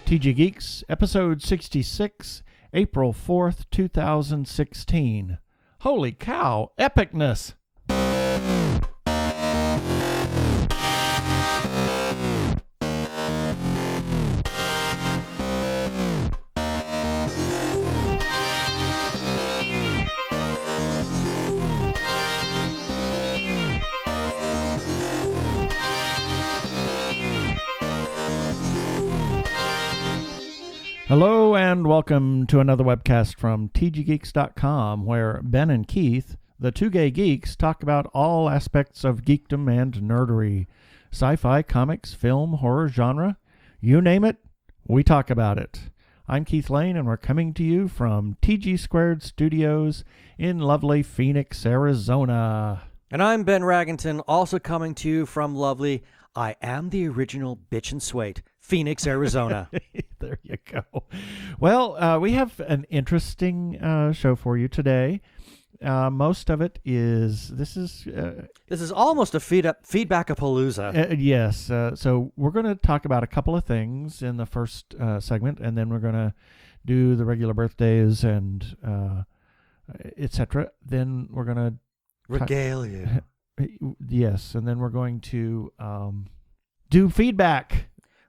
TG Geeks, episode 66, April 4th, 2016. Holy cow, epicness! Hello and welcome to another webcast from tggeeks.com, where Ben and Keith, the Two Gay Geeks, talk about all aspects of geekdom and nerdery. Sci-fi, comics, film, horror, genre, you name it, we talk about it. I'm Keith Lane and we're coming to you from TG Squared Studios in lovely Phoenix, Arizona. And I'm Ben Raggington, also coming to you from lovely, I am the original bitch and swate, Phoenix, Arizona. There you go. Well, we have an interesting show for you today. Most of it is, this is almost a feedback-a-palooza. Yes. So we're going to talk about a couple of things in the first segment, and then we're going to do the regular birthdays and etc. Then we're going to regale you. Yes, and then we're going to do feedback.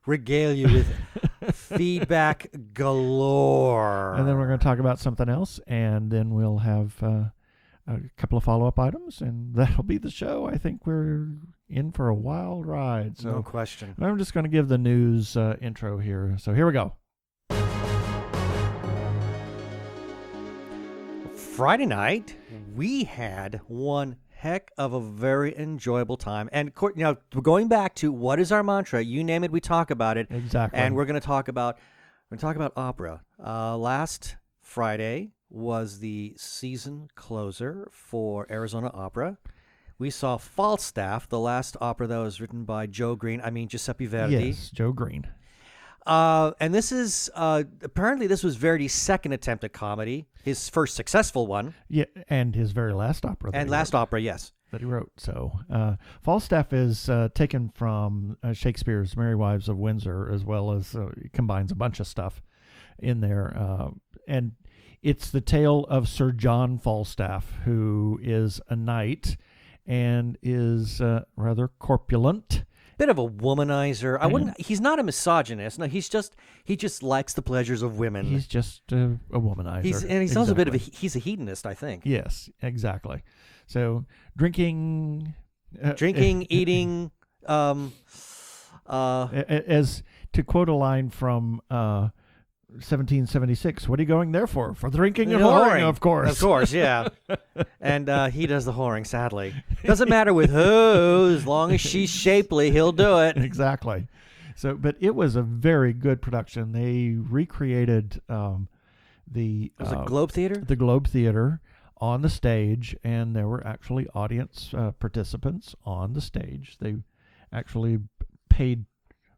Regale you with feedback galore. And then we're going to talk about something else, and then we'll have a couple of follow-up items, and that'll be the show. I think we're in for a wild ride. So no question. I'm just going to give the news intro here. So here we go. Friday night, we had one heck of a very enjoyable time. And going back to what is our mantra, you name it, we talk about it. Exactly. And we're going to talk about opera. Last Friday was the season closer for Arizona Opera. We saw Falstaff, the last opera that was written by Giuseppe Verdi. Yes, Joe Green. And this is apparently this was Verdi's second attempt at comedy, his first successful one. Yeah, and his very last opera. Opera, yes, that he wrote. So Falstaff is taken from Shakespeare's Merry Wives of Windsor, as well as combines a bunch of stuff in there. And it's the tale of Sir John Falstaff, who is a knight and is rather corpulent. Bit of a womanizer. He's not a misogynist. No, he just likes the pleasures of women. He's just a womanizer. He's also a bit of he's a hedonist, I think. Yes, exactly. So drinking, eating. As to quote a line from 1776, what are you going there for? For drinking and whoring, of course. Of course, yeah. And he does the whoring, sadly. Doesn't matter with who, as long as she's shapely, he'll do it. Exactly. So, but it was a very good production. They recreated was it Globe Theater? The Globe Theater on the stage, and there were actually audience participants on the stage. They actually paid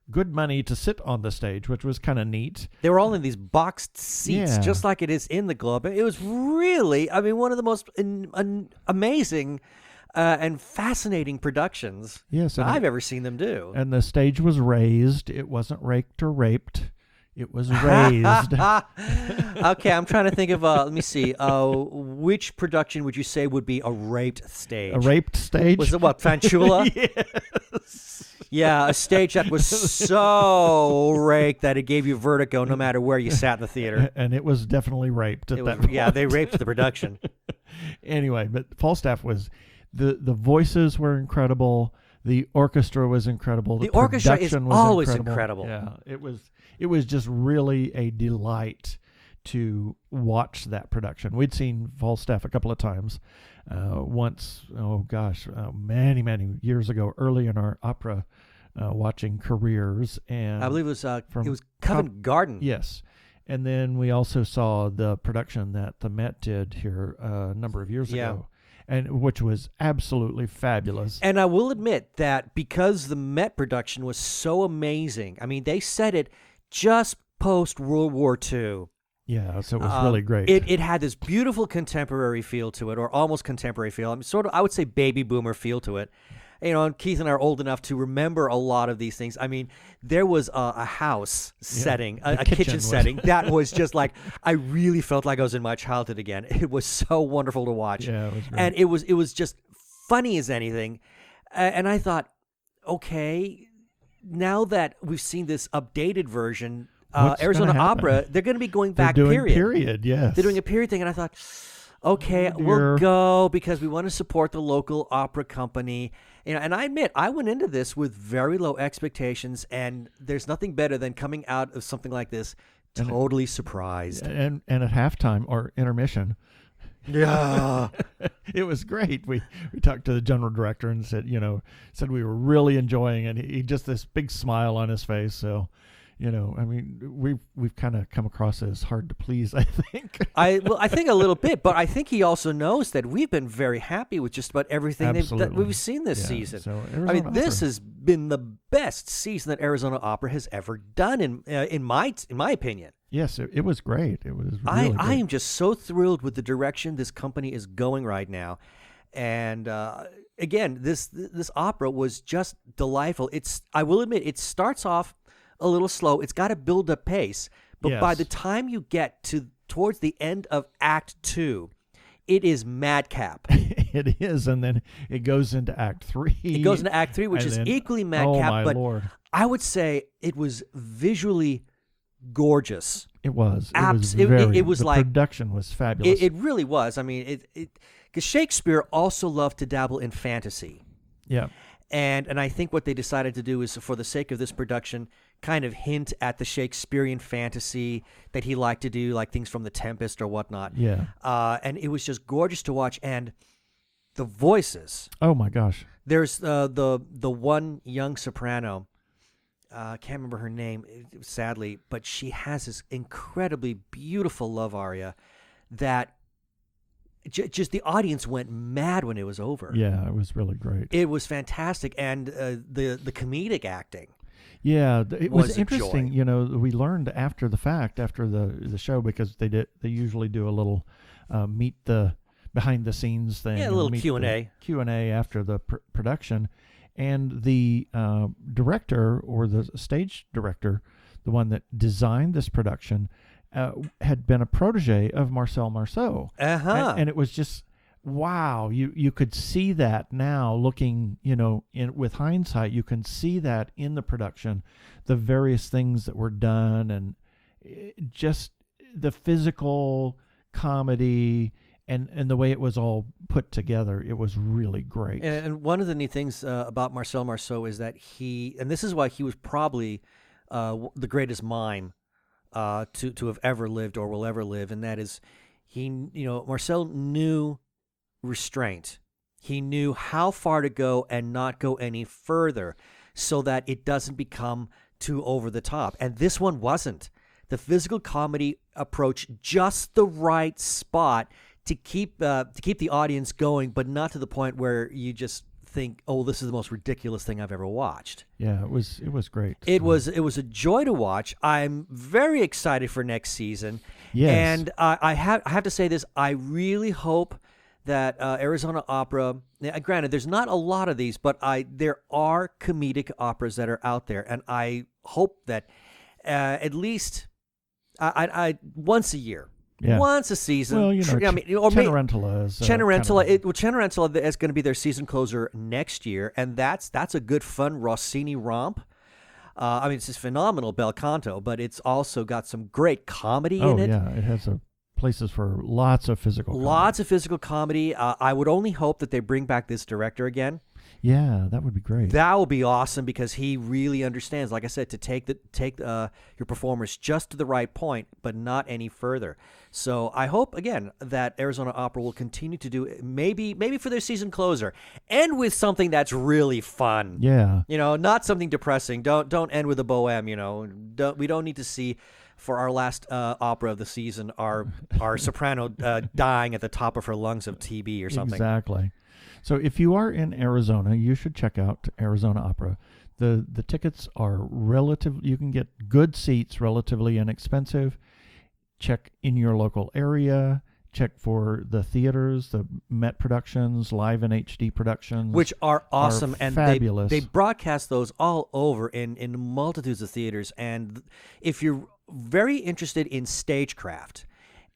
good money to sit on the stage, which was kind of neat. They were all in these boxed seats, just like it is in the Globe. It was really, one of the most amazing and fascinating productions I've ever seen them do. And the stage was raised. It wasn't raked or raped. It was raised. Okay, I'm trying to think of, let me see, which production would you say would be a raped stage? A raped stage? Was it what, Fanciulla? Yes. Yeah, a stage that was so raked that it gave you vertigo no matter where you sat in the theater. And it was definitely raped at that point. Yeah, they raped the production. Anyway, but Falstaff was, the voices were incredible. The orchestra was incredible. The orchestra is always incredible. Yeah, it was just really a delight to watch that production. We'd seen Falstaff a couple of times. Once, many, many years ago, early in our opera watching careers. And I believe it was Covent Garden. Yes. And then we also saw the production that the Met did here a number of years ago, and which was absolutely fabulous. And I will admit that because the Met production was so amazing, they set it just post-World War II. Yeah, so it was really great. It had this beautiful contemporary feel to it, or almost contemporary feel. I would say baby boomer feel to it. And Keith and I are old enough to remember a lot of these things. I mean, there was a house setting, a kitchen setting that was just like, I really felt like I was in my childhood again. It was so wonderful to watch. Yeah, it was great. And it was just funny as anything. And I thought, okay, now that we've seen this updated version, Arizona Opera, they're going to be going back, period, yes. They're doing a period thing. And I thought, okay, we'll go because we want to support the local opera company. And I admit, I went into this with very low expectations, and there's nothing better than coming out of something like this totally surprised. And at halftime or intermission, yeah, it was great. We talked to the general director and said we were really enjoying it. He just this big smile on his face. So, I mean, we've kind of come across as hard to please, I think. I think a little bit, but I think he also knows that we've been very happy with just about everything that we've seen this season. So this has been the best season that Arizona Opera has ever done, in my opinion. Yes, it was great. It was really great. I am just so thrilled with the direction this company is going right now. And again, this opera was just delightful. I will admit, it starts off a little slow. It's got to build up pace. But by the time you get towards the end of Act 2, it is madcap. It is, and then it goes into Act 3. It goes into Act 3, which is equally madcap. Oh, my Lord. I would say it was visually gorgeous. It was. The production was fabulous. It really was. I mean, because Shakespeare also loved to dabble in fantasy. Yeah. And I think what they decided to do is, for the sake of this production, kind of hint at the Shakespearean fantasy that he liked to do, like things from The Tempest or whatnot. Yeah. And it was just gorgeous to watch. And the voices. Oh, my gosh. There's the one young soprano. I can't remember her name, sadly, but she has this incredibly beautiful love aria that just the audience went mad when it was over. Yeah, it was really great. It was fantastic, and the comedic acting. Yeah, it was interesting. Joy. We learned after the fact, after the show, because they usually do a little meet the behind the scenes thing. Yeah, a little Q&A. Q&A after the production. And the director, or the stage director, the one that designed this production, had been a protege of Marcel Marceau. Uh-huh. And it was just, wow, you could see that now looking, with hindsight, you can see that in the production, the various things that were done, and just the physical comedy and the way it was all put together. It was really great. And one of the neat things about Marcel Marceau is that and this is why he was probably the greatest mime to have ever lived or will ever live, and that is Marcel knew restraint. He knew how far to go and not go any further so that it doesn't become too over the top. And this one wasn't. The physical comedy approached just the right spot to keep the audience going, but not to the point where you just think, oh, this is the most ridiculous thing I've ever watched. Yeah, it was great. It was a joy to watch. I'm very excited for next season. Yes. And I have to say this, I really hope that Arizona Opera, granted, there's not a lot of these, but there are comedic operas that are out there, and I hope that at least I once a year, once a season. Well, Cenerentola is Cenerentola is going to be their season closer next year, and that's a good fun Rossini romp. It's just phenomenal bel canto, but it's also got some great comedy in it. Oh yeah, it has places for lots of physical comedy. Lots of physical comedy. I would only hope that they bring back this director again. Yeah, that would be great. That would be awesome, because he really understands, like I said, to take your performers just to the right point, but not any further. So I hope, again, that Arizona Opera will continue to do, maybe for their season closer, end with something that's really fun. Yeah. Not something depressing. Don't end with a bohème. We don't need to see, for our last opera of the season, our soprano dying at the top of her lungs of TB or something. Exactly. So if you are in Arizona, you should check out Arizona Opera. The tickets are you can get good seats, relatively inexpensive. Check in your local area. check for the theaters, the Met productions, live and HD productions, which are awesome, and fabulous. They broadcast those all over in multitudes of theaters. And if you're very interested in stagecraft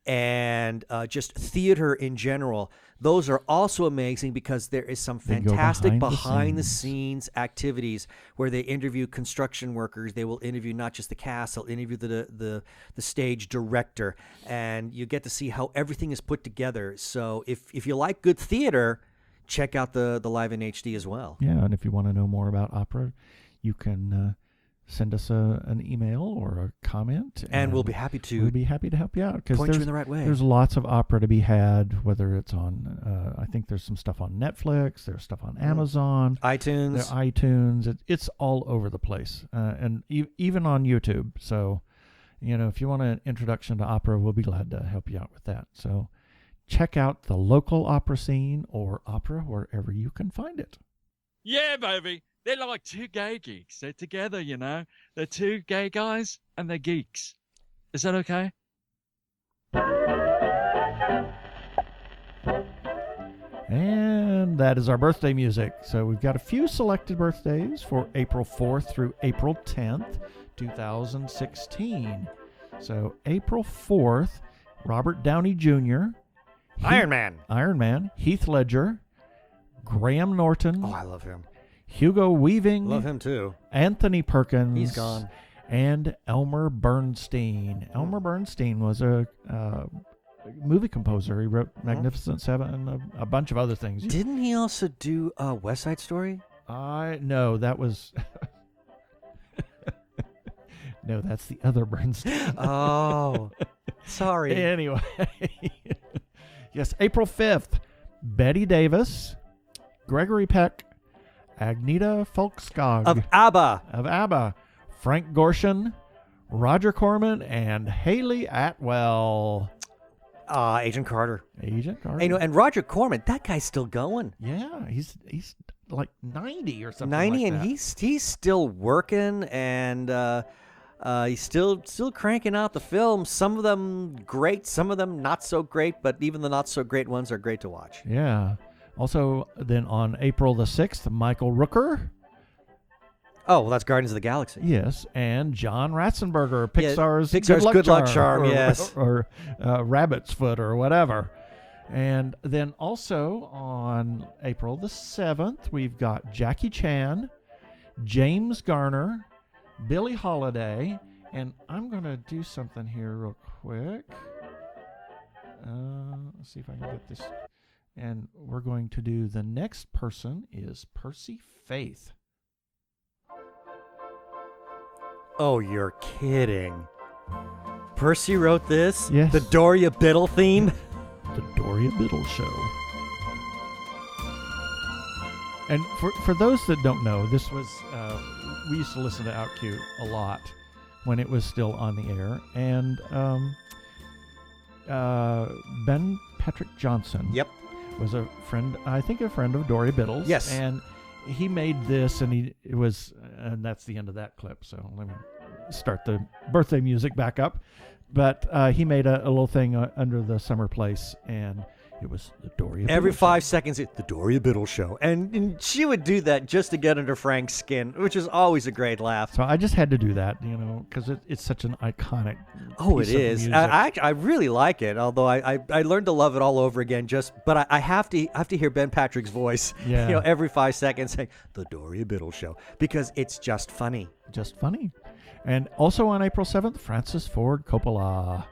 and just theater in general, those are also amazing because there is some fantastic behind-the-scenes activities where they interview construction workers. They will interview not just the cast; they'll interview the stage director, and you get to see how everything is put together. So if you like good theater, check out the live in HD as well. Yeah, and if you want to know more about opera, you can send us an email or a comment, and we'll be happy to. We'll be happy to help you out because point you in the right way. There's lots of opera to be had. Whether it's on, I think there's some stuff on Netflix. There's stuff on Amazon, iTunes. It's all over the place, and even on YouTube. So, if you want an introduction to opera, we'll be glad to help you out with that. So, check out the local opera scene or opera wherever you can find it. Yeah, baby. They're like two gay geeks. They're together, They're two gay guys and they're geeks. Is that okay? And that is our birthday music. So we've got a few selected birthdays for April 4th through April 10th, 2016. So April 4th, Robert Downey Jr., Iron Man, Heath Ledger, Graham Norton. Oh, I love him. Hugo Weaving. Love him too. Anthony Perkins. He's gone. And Elmer Bernstein. Elmer Bernstein was a movie composer. He wrote Magnificent Seven and a bunch of other things. Didn't he also do West Side Story? No, that was... No, that's the other Bernstein. Oh, sorry. Anyway. Yes, April 5th. Betty Davis, Gregory Peck, Agneta Folkskog of ABBA, Frank Gorshin, Roger Corman, and Haley Atwell. Agent Carter. And Roger Corman, that guy's still going. Yeah, he's like 90 or something. 90, like and that. he's still working, and he's still cranking out the films. Some of them great, some of them not so great, but even the not so great ones are great to watch. Yeah. Also, then on April the 6th, Michael Rooker. Oh, well, that's Guardians of the Galaxy. Yes, and John Ratzenberger, Pixar's Good Luck Charm, yes. Or Rabbit's Foot or whatever. And then also on April the 7th, we've got Jackie Chan, James Garner, Billie Holiday, and I'm going to do something here real quick. Let's see if I can get this. And we're going to do the next person is Percy Faith. Oh, you're kidding. Percy wrote this? Yes. The Doria Biddle theme? The Doria Biddle Show. And for those that don't know, this was, we used to listen to OutQ a lot when it was still on the air. And Ben Patrick Johnson. Yep. Was a friend of Doria Biddle's. Yes. And he made this, and and that's the end of that clip. So let me start the birthday music back up. But he made a little thing under the summer place, and it was the Doria Biddle Every Show. 5 seconds, the Doria Biddle Show. And she would do that just to get under Frank's skin, which is always a great laugh. So I just had to do that, because it's such an iconic Oh, piece it of is. music. I really like it, although I learned to love it all over again. But I have to hear Ben Patrick's voice, Yeah. every 5 seconds saying the Doria Biddle Show, because it's just funny. Just funny. And also on April 7th, Francis Ford Coppola.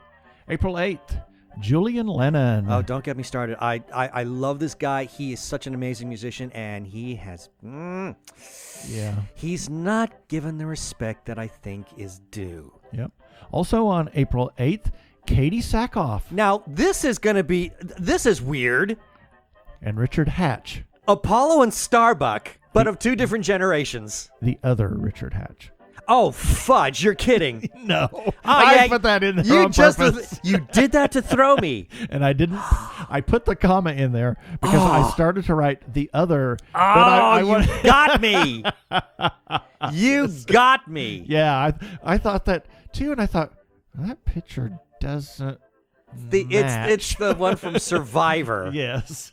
April 8th, Julian Lennon. Oh, don't get me started. I love this guy. He is such an amazing musician, and he has... Yeah. He's not given the respect that I think is due. Yep. Also on April 8th, Katie Sackhoff. Now, this is weird. And Richard Hatch. Apollo and Starbuck, but of two different generations. The other Richard Hatch. Oh, fudge, you're kidding. No. I put that in there on purpose. You did that to throw me. And I didn't. I put the comma in there because I started to write the other. You got me. You got me. Yeah, I thought that too, and I thought, that picture doesn't It's the one from Survivor. Yes.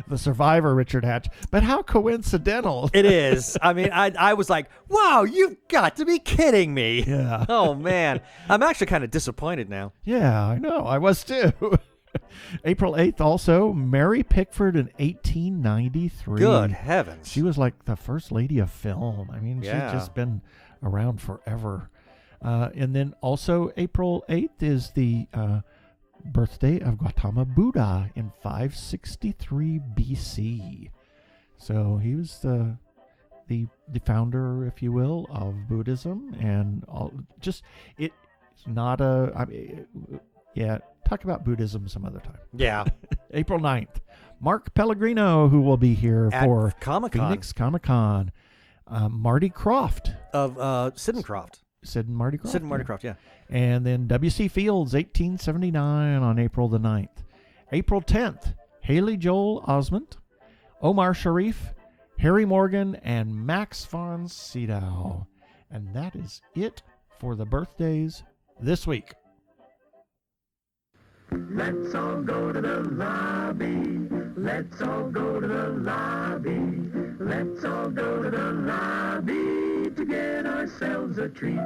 The Survivor, Richard Hatch. But how coincidental. It is. I mean, I was like, wow, you've got to be kidding me. Yeah. Oh, man. I'm actually kind of disappointed now. Yeah, I know. I was too. April 8th also, Mary Pickford in 1893. Good heavens. She was like the first lady of film. I mean, Yeah. she's just been around forever. And then also April 8th is the birthday of Gautama Buddha in 563 BC. So he was the founder, if you will, of Buddhism, and it's not a. I mean, yeah, talk about Buddhism some other time. Yeah. April 9th, Mark Pellegrino, who will be here At for Comic-Con. Phoenix Comic-Con. Marty Croft. Of Sid and Croft. Sid and Marty Croft. Sid and Marty Croft, yeah. And then W.C. Fields, 1879 on April the 9th. April 10th, Haley Joel Osment, Omar Sharif, Harry Morgan, and Max von Sydow. And that is it for the birthdays this week. Let's all go to the lobby. Let's all go to the lobby. Let's all go to the lobby to get ourselves a treat.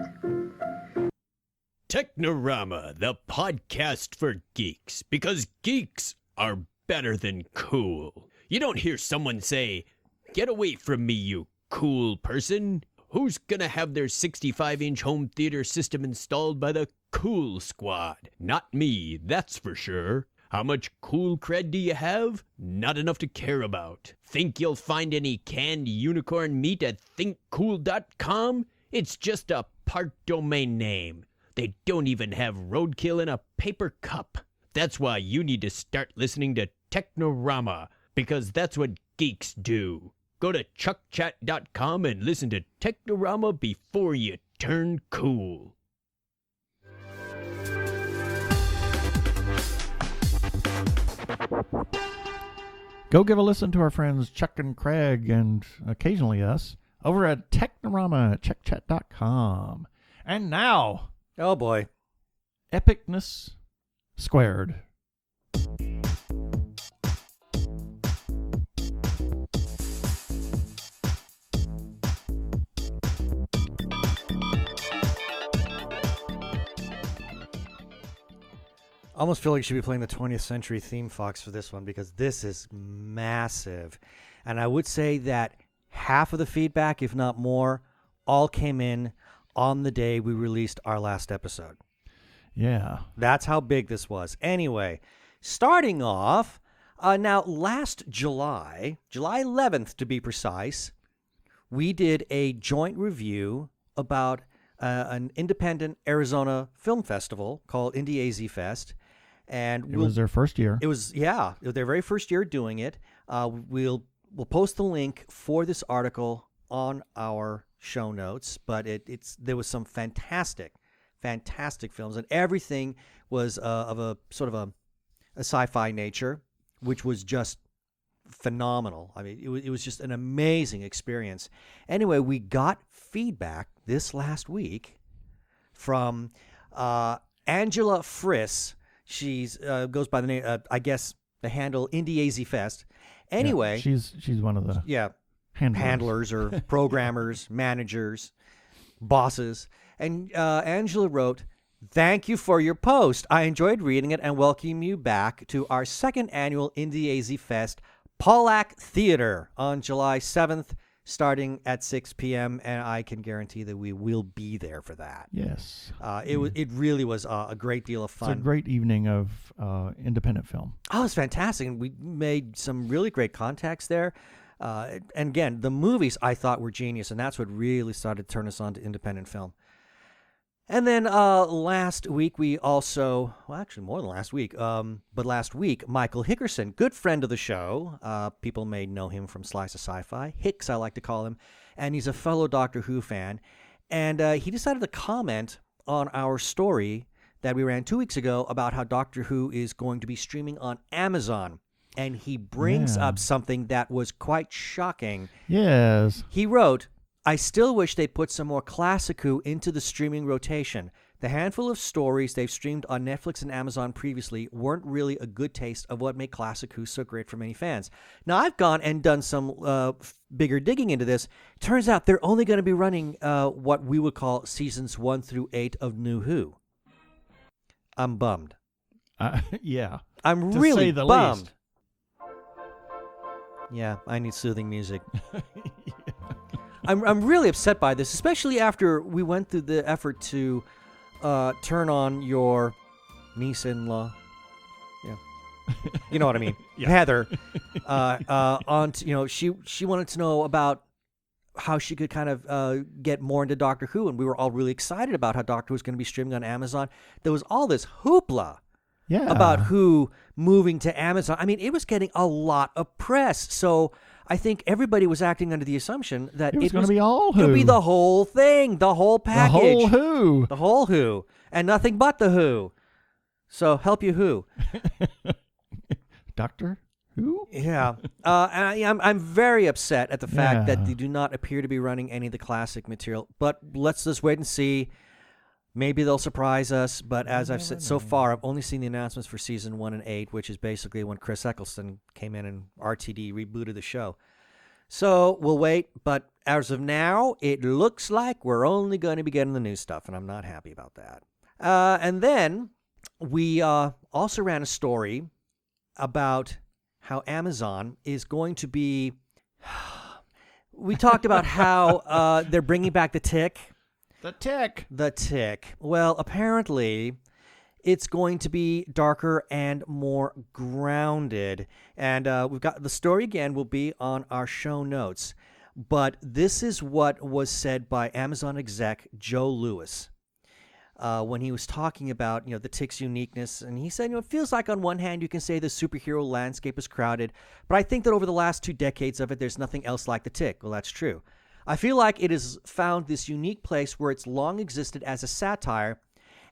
Technorama, the podcast for geeks, because geeks are better than cool. You don't hear someone say, "Get away from me, you cool person." Who's gonna have their 65-inch home theater system installed by the Cool Squad? Not me, that's for sure. How much cool cred do you have? Not enough to care about. Think you'll find any canned unicorn meat at thinkcool.com? It's just a part domain name. They don't even have roadkill in a paper cup. That's why you need to start listening to Technorama, because that's what geeks do. Go to chuckchat.com and listen to Technorama before you turn cool. Go give a listen to our friends Chuck and Craig, and occasionally us, over at Technorama at chuckchat.com. And now, Oh, boy. epicness squared. I almost feel like you should be playing the 20th Century theme, Fox, for this one, because this is massive. And I would say that half of the feedback, if not more, all came in on the day we released our last episode. Yeah. That's how big this was. Anyway, starting off, now last July 11th to be precise, we did a joint review about an independent Arizona film festival called Indie AZ Fest. And It was their first year. It was, yeah, their very first year doing it. We'll post the link for this article on our show notes, but there was some fantastic films, and everything was of a sort of a sci-fi nature, which was just phenomenal. I mean, it was just an amazing experience. Anyway, we got feedback this last week from Angela Friss. She's goes by the name, I guess, the handle Indie AZ Fest. Anyway, Yeah, she's one of the handlers or programmers, managers, bosses. And Angela wrote, "Thank you for your post. I enjoyed reading it and welcome you back to our second annual Indie AZ Fest Pollack Theater on July 7th, starting at 6 p.m. And I can guarantee that we will be there for that." Yes. It really was a great deal of fun. It's a great evening of independent film. Oh, it's fantastic. And we made some really great contacts there. And again, the movies I thought were genius, and that's what really started to turn us on to independent film. And then last week we also, well, actually more than last week, but last week, Michael Hickerson, good friend of the show. People may know him from Slice of Sci-Fi. Hicks, I like to call him. And he's a fellow Doctor Who fan. And he decided to comment on our story that we ran 2 weeks ago about how Doctor Who is going to be streaming on Amazon. And he brings up something that was quite shocking. Yes. He wrote, "I still wish they put some more classic Who into the streaming rotation. The handful of stories they've streamed on Netflix and Amazon previously weren't really a good taste of what made Classic Who so great for many fans. Now, I've gone and done some bigger digging into this. Turns out they're only going to be running what we would call seasons 1 through 8 of New Who. I'm bummed. Yeah. I'm to really say the bummed. least. Yeah, I need soothing music. I'm really upset by this, especially after we went through the effort to turn on your niece-in-law. Yeah, you know what I mean. Yeah. Heather. She wanted to know about how she could kind of get more into Doctor Who, and we were all really excited about how Doctor Who was going to be streaming on Amazon. There was all this hoopla about Who moving to Amazon. I mean, it was getting a lot of press. So I think everybody was acting under the assumption that it was going to be all Who. It would be the whole thing, the whole package. The whole Who. The whole Who. And nothing but the Who. So help you Who. Doctor Who? Yeah. And I'm very upset at the fact that they do not appear to be running any of the classic material. But let's just wait and see. Maybe they'll surprise us, but as I've said so far, I've only seen the announcements for season 1 and 8, which is basically when Chris Eccleston came in and RTD rebooted the show. So we'll wait, but as of now, it looks like we're only going to be getting the new stuff, and I'm not happy about that. And then we also ran a story about how Amazon is going to be... We talked about how they're bringing back the Tick. The Tick. The Tick. Well, apparently, it's going to be darker and more grounded. And we've got the story again will be on our show notes. But this is what was said by Amazon exec Joe Lewis when he was talking about the Tick's uniqueness. And he said, it feels like on one hand you can say the superhero landscape is crowded, but I think that over the last 2 decades of it, there's nothing else like the Tick. Well, that's true. I feel like it has found this unique place where it's long existed as a satire,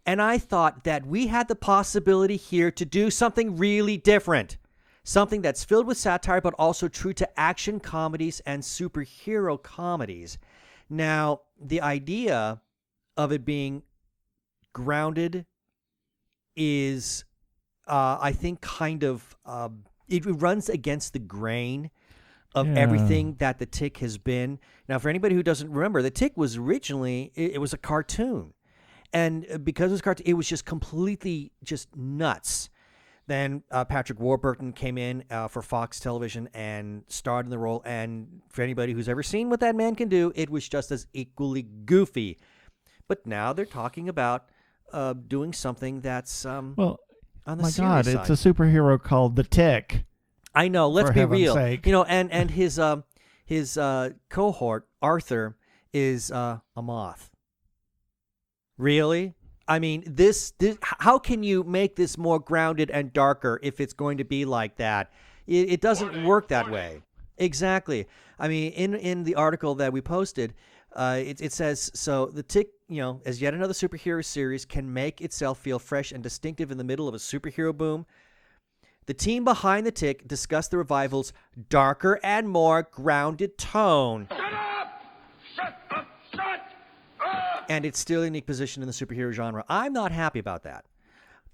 and I thought that we had the possibility here to do something really different. Something that's filled with satire, but also true to action comedies and superhero comedies. Now, the idea of it being grounded is, I think, kind of, it runs against the grain of everything that the Tick has been. Now, for anybody who doesn't remember, the Tick was originally, it was a cartoon. And because it was a cartoon, it was just completely just nuts. Then Patrick Warburton came in for Fox Television and starred in the role. And for anybody who's ever seen what that man can do, it was just as equally goofy. But now they're talking about doing something that's on the serious side. It's a superhero called the Tick. I know. Let's For be heaven's real. sake. And his cohort Arthur is a moth. Really? I mean, this. How can you make this more grounded and darker if it's going to be like that? It doesn't work that way. Exactly. I mean, in the article that we posted, it says so. The Tick, as yet another superhero series, can make itself feel fresh and distinctive in the middle of a superhero boom. The team behind the Tick discussed the revival's darker and more grounded tone. Shut up! Shut up! Shut up! And its still unique position in the superhero genre. I'm not happy about that.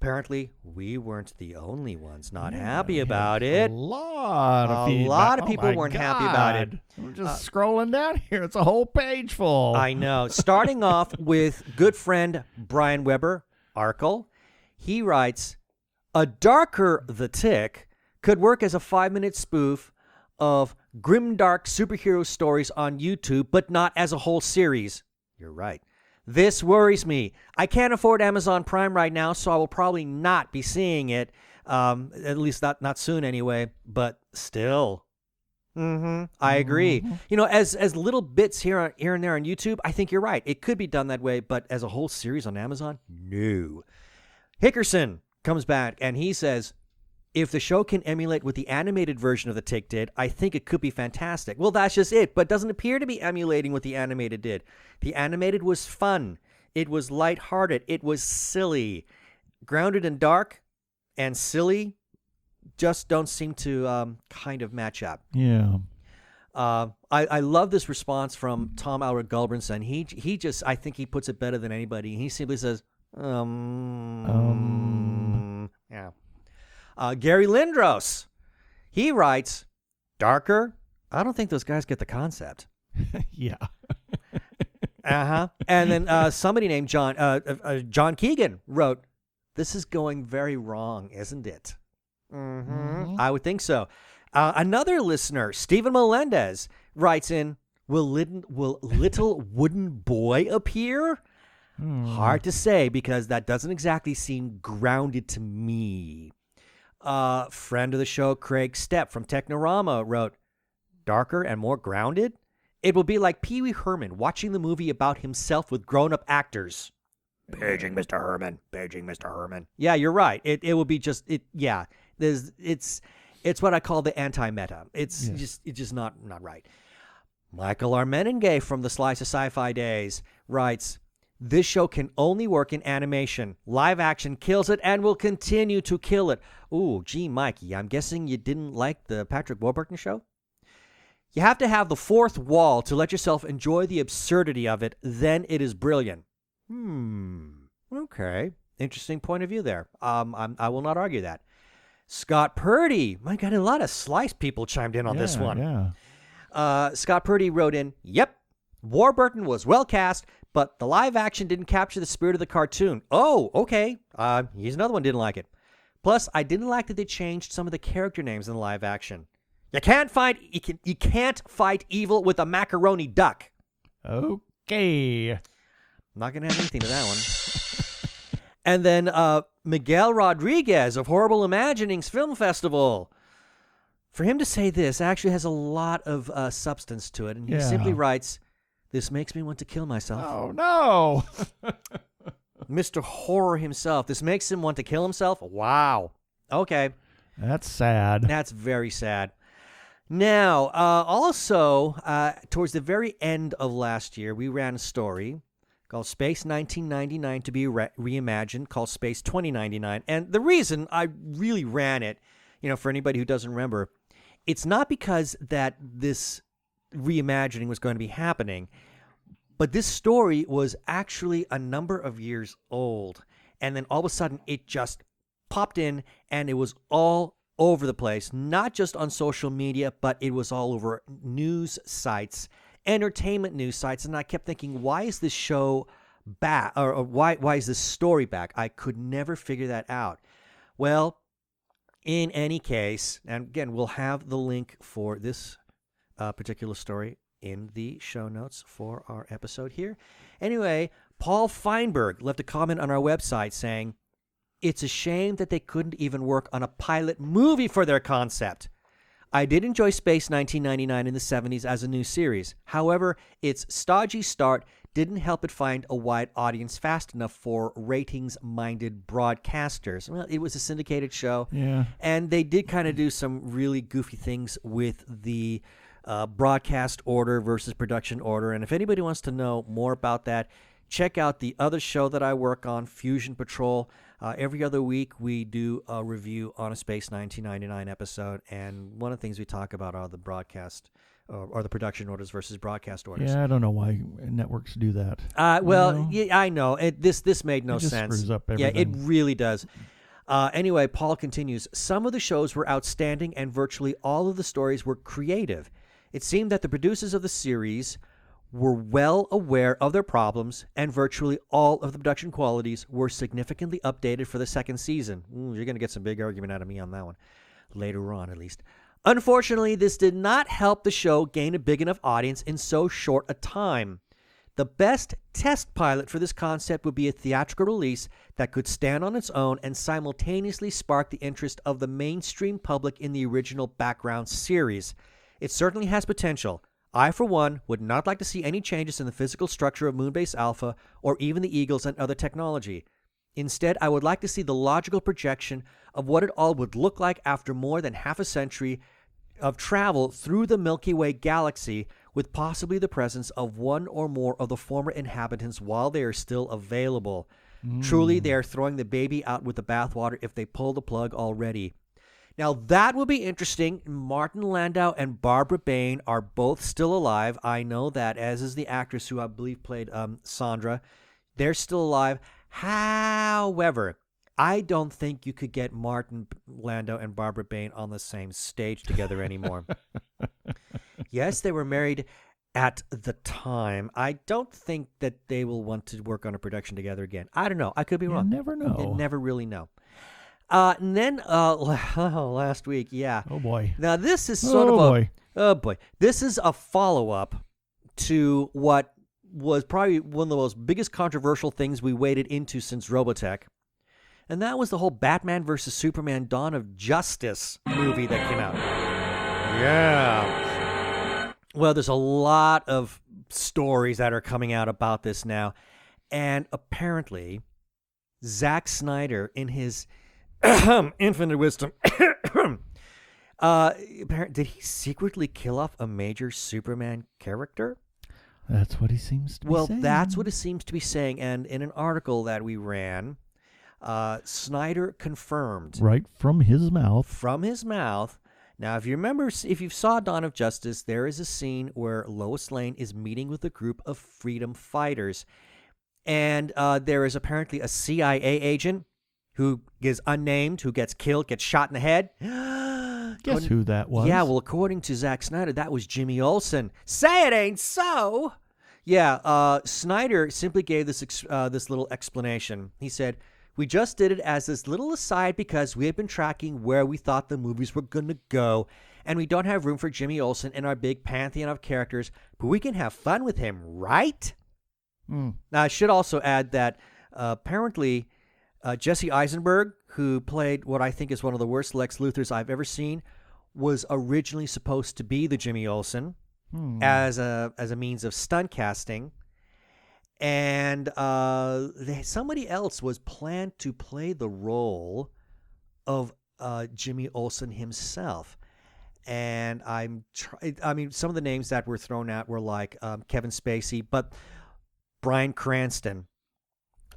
Apparently, we weren't the only ones not happy about it. A lot of people weren't happy about it. I'm just scrolling down here. It's a whole page full. I know. Starting off with good friend Brian Weber, Arkle. He writes, a darker The Tick could work as a 5-minute spoof of grimdark superhero stories on YouTube, but not as a whole series. You're right. This worries me. I can't afford Amazon Prime right now, so I will probably not be seeing it, at least not soon anyway, but still. I agree. As little bits here and there on YouTube, I think you're right. It could be done that way, but as a whole series on Amazon, no. Hickerson comes back and he says, if the show can emulate what the animated version of The Tick did, I think it could be fantastic. Well, that's just it, but it doesn't appear to be emulating what the animated did. The animated was fun. It was lighthearted. It was silly. Grounded and dark and silly just don't seem to kind of match up. Yeah. I love this response from Tom Alred Gulbranson. He just, I think he puts it better than anybody. He simply says, Yeah. Gary Lindros, he writes, darker? I don't think those guys get the concept. Yeah. Uh-huh. And then somebody named John Keegan wrote, this is going very wrong, isn't it? Mm-hmm. I would think so. Another listener, Stephen Melendez, writes in, will little wooden boy appear? Hard to say because that doesn't exactly seem grounded to me. Friend of the show, Craig Stepp from Technorama wrote, darker and more grounded? It will be like Pee Wee Herman watching the movie about himself with grown-up actors. Paging Mr. Herman. Paging Mr. Herman. Yeah, you're right. It will be just it. Yeah, it's what I call the anti-meta. It's just not right. Michael Armenengay from the Slice of Sci-Fi days writes, this show can only work in animation. Live action kills it and will continue to kill it. Ooh, gee, Mikey, I'm guessing you didn't like the Patrick Warburton show? You have to have the fourth wall to let yourself enjoy the absurdity of it. Then it is brilliant. Okay. Interesting point of view there. I will not argue that. Scott Purdy. My God, a lot of Slice people chimed in on this one. Yeah. Scott Purdy wrote in, yep, Warburton was well cast, but the live action didn't capture the spirit of the cartoon. Oh, okay. Here's another one didn't like it. Plus, I didn't like that they changed some of the character names in the live action. You can't fight evil with a macaroni duck. Okay. I'm not going to add anything to that one. And then Miguel Rodriguez of Horrible Imaginings Film Festival. For him to say this actually has a lot of substance to it. And he simply writes, this makes me want to kill myself. Oh, no. Mr. Horror himself. This makes him want to kill himself? Wow. Okay. That's sad. That's very sad. Now, also, towards the very end of last year, we ran a story called Space 1999 to be reimagined, called Space 2099. And the reason I really ran it, for anybody who doesn't remember, it's not because that this reimagining was going to be happening, but this story was actually a number of years old. And then all of a sudden, it just popped in, and it was all over the place, not just on social media, but it was all over news sites, entertainment news sites. And I kept thinking, why is this show back? Or why is this story back? I could never figure that out. Well, in any case, and again, we'll have the link for this particular story in the show notes for our episode here. Anyway, Paul Feinberg left a comment on our website saying, it's a shame that they couldn't even work on a pilot movie for their concept. I did enjoy Space 1999 in the 70s as a new series. However, its stodgy start didn't help it find a wide audience fast enough for ratings-minded broadcasters. Well, it was a syndicated show, and they did kind of do some really goofy things with the broadcast order versus production order. And if anybody wants to know more about that, check out the other show that I work on, Fusion Patrol. Every other week, we do a review on a Space 1999 episode, and one of the things we talk about are the broadcast or the production orders versus broadcast orders. Yeah, I don't know why networks do that. Yeah, I know. This made no sense. Screws up everything. Yeah, it really does. Anyway, Paul continues, some of the shows were outstanding, and virtually all of the stories were creative. It seemed that the producers of the series were well aware of their problems, and virtually all of the production qualities were significantly updated for the second season. You're going to get some big argument out of me on that one. Later on, at least. Unfortunately, this did not help the show gain a big enough audience in so short a time. The best test pilot for this concept would be a theatrical release that could stand on its own and simultaneously spark the interest of the mainstream public in the original background series. It certainly has potential. I, for one, would not like to see any changes in the physical structure of Moonbase Alpha or even the Eagles and other technology. Instead, I would like to see the logical projection of what it all would look like after more than half a century of travel through the Milky Way galaxy, with possibly the presence of one or more of the former inhabitants while they are still available. Truly, they are throwing the baby out with the bathwater if they pull the plug already. Now, that will be interesting. Martin Landau and Barbara Bain are both still alive. I know that, as is the actress who I believe played Sandra. They're still alive. However, I don't think you could get Martin Landau and Barbara Bain on the same stage together anymore. Yes, they were married at the time. I don't think that they will want to work on a production together again. I don't know. I could be wrong. You never know. You never really know. And then last week, yeah. Oh, boy. Now, this is sort of boy. Oh, boy. This is a follow-up to what was probably one of the most biggest controversial things we waded into since Robotech. And that was the whole Batman vs. Superman Dawn of Justice movie that came out. Yeah. Well, there's a lot of stories that are coming out about this now. And apparently, Zack Snyder, in his infinite wisdom, did he secretly kill off a major Superman character? That's what he seems to be saying. Well, that's what it seems to be saying. And in an article that we ran, Snyder confirmed. Right from his mouth. From his mouth. Now, if you remember, if you saw Dawn of Justice, there is a scene where Lois Lane is meeting with a group of freedom fighters. And there is apparently a CIA agent who is unnamed, who gets killed, gets shot in the head. Guess who that was? Yeah, well, according to Zack Snyder, that was Jimmy Olsen. Say it ain't so! Yeah, Snyder simply gave this little explanation. He said, "We just did it as this little aside because we have been tracking where we thought the movies were going to go, and we don't have room for Jimmy Olsen in our big pantheon of characters, but we can have fun with him, right?" Now, I should also add that apparently Jesse Eisenberg, who played what I think is one of the worst Lex Luthors I've ever seen, was originally supposed to be the Jimmy Olsen as a means of stunt casting. And somebody else was planned to play the role of Jimmy Olsen himself. And I mean, some of the names that were thrown out were like Kevin Spacey, but Bryan Cranston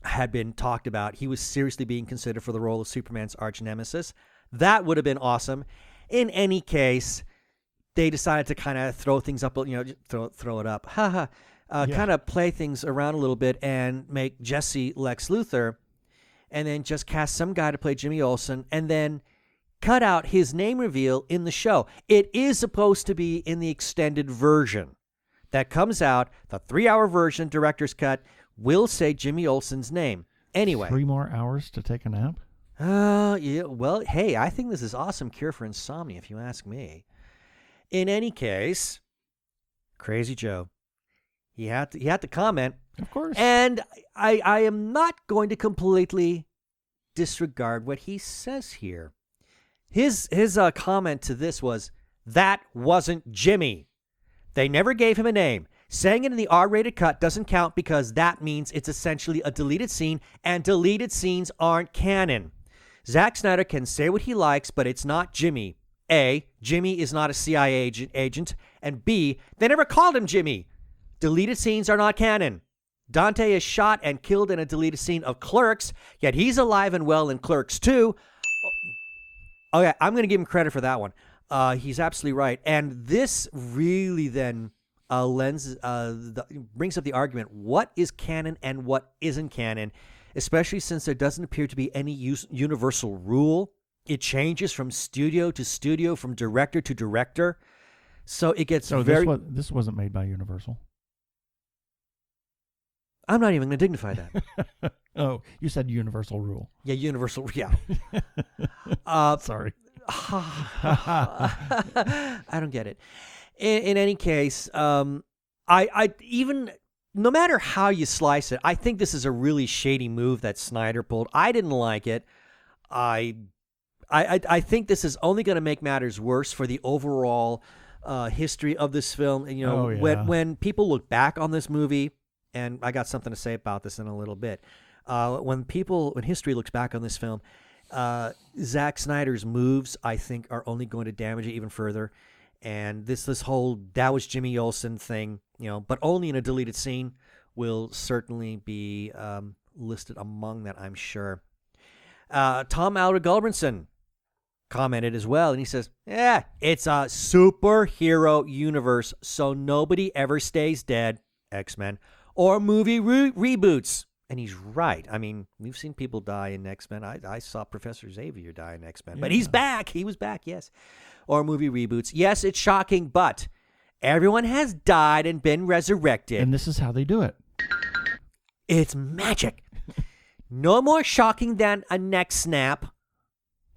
had been talked about. He was seriously being considered for the role of Superman's arch nemesis. That would have been awesome. In any case, they decided to kind of throw things up, throw it up. Kind of play things around a little bit and make Jesse Lex Luthor, and then just cast some guy to play Jimmy Olsen, and then cut out his name reveal in the show. It is supposed to be in the extended version that comes out. The 3-hour version, director's cut, will say Jimmy Olsen's name. Anyway. 3 more hours to take a nap? Yeah. Well, hey, I think this is awesome cure for insomnia, if you ask me. In any case, Crazy Joe. He had to comment. Of course. And I am not going to completely disregard what he says here. His comment to this was, "That wasn't Jimmy. They never gave him a name. Saying it in the R-rated cut doesn't count because that means it's essentially a deleted scene, and deleted scenes aren't canon. Zack Snyder can say what he likes, but it's not Jimmy. A, Jimmy is not a CIA agent, and B, they never called him Jimmy. Deleted scenes are not canon. Dante is shot and killed in a deleted scene of Clerks, yet he's alive and well in Clerks 2. Okay, I'm going to give him credit for that one. He's absolutely right. And this really then brings up the argument, what is canon and what isn't canon, especially since there doesn't appear to be any universal rule. It changes from studio to studio, from director to director. So it gets this wasn't made by Universal. I'm not even going to dignify that. Oh, you said universal rule. Yeah, universal. Yeah. Sorry. I don't get it. In any case, I even, no matter how you slice it, I think this is a really shady move that Snyder pulled. I didn't like it. I think this is only going to make matters worse for the overall history of this film. You know, when people look back on this movie, and I got something to say about this in a little bit. When history looks back on this film, Zack Snyder's moves, I think, are only going to damage it even further. And this whole "that was Jimmy Olsen" thing, but only in a deleted scene, will certainly be listed among that, I'm sure. Tom Alder Gulbranson commented as well, and he says, "Yeah, it's a superhero universe, so nobody ever stays dead. X-Men or movie reboots. And he's right. I mean, we've seen people die in X-Men. I saw Professor Xavier die in X-Men. But he's back. He was back, yes. Or movie reboots. Yes, it's shocking, but everyone has died and been resurrected. And this is how they do it. It's magic. No more shocking than a neck snap.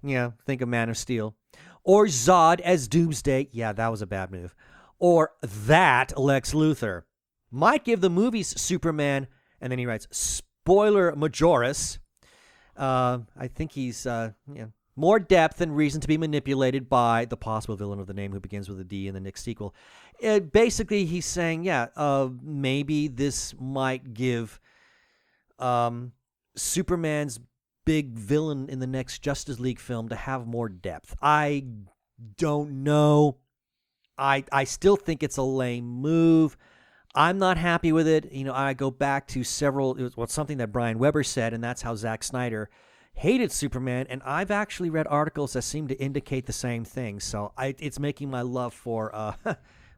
Yeah, think of Man of Steel. Or Zod as Doomsday. Yeah, that was a bad move. Or that Lex Luthor. Might give the movies Superman, and then he writes, spoiler majoris. I think he's more depth and reason to be manipulated by the possible villain of the name who begins with a D in the next sequel. Basically, he's saying, maybe this might give Superman's big villain in the next Justice League film to have more depth. I don't know. I still think it's a lame move. I'm not happy with it. I go back to something that Brian Weber said, and that's how Zack Snyder hated Superman, and I've actually read articles that seem to indicate the same thing. So it's making my love for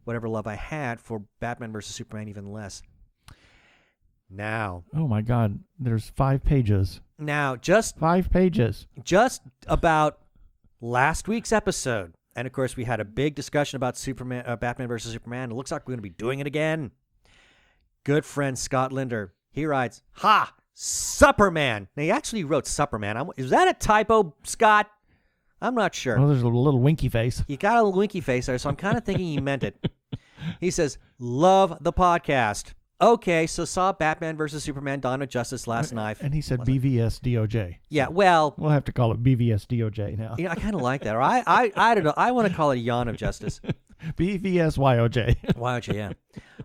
whatever love I had for Batman versus Superman even less. Now. Oh my God, there's 5 pages. Now, just 5 pages. Just about last week's episode, and of course we had a big discussion about Batman versus Superman. It looks like we're going to be doing it again. Good friend Scott Linder, he writes, "Ha! Supperman." Now, he actually wrote Supperman. Is that a typo, Scott? I'm not sure. Oh, there's a little winky face. You got a little winky face there, so I'm kind of thinking he meant it. He says, "Love the podcast." Okay, so saw Batman versus Superman: Dawn of Justice last night. And he said BVS DOJ. Yeah, well, we'll have to call it BVS DOJ now. I kind of like that. Or I don't know. I want to call it Yawn of Justice. BVS YOJ. YOJ, yeah.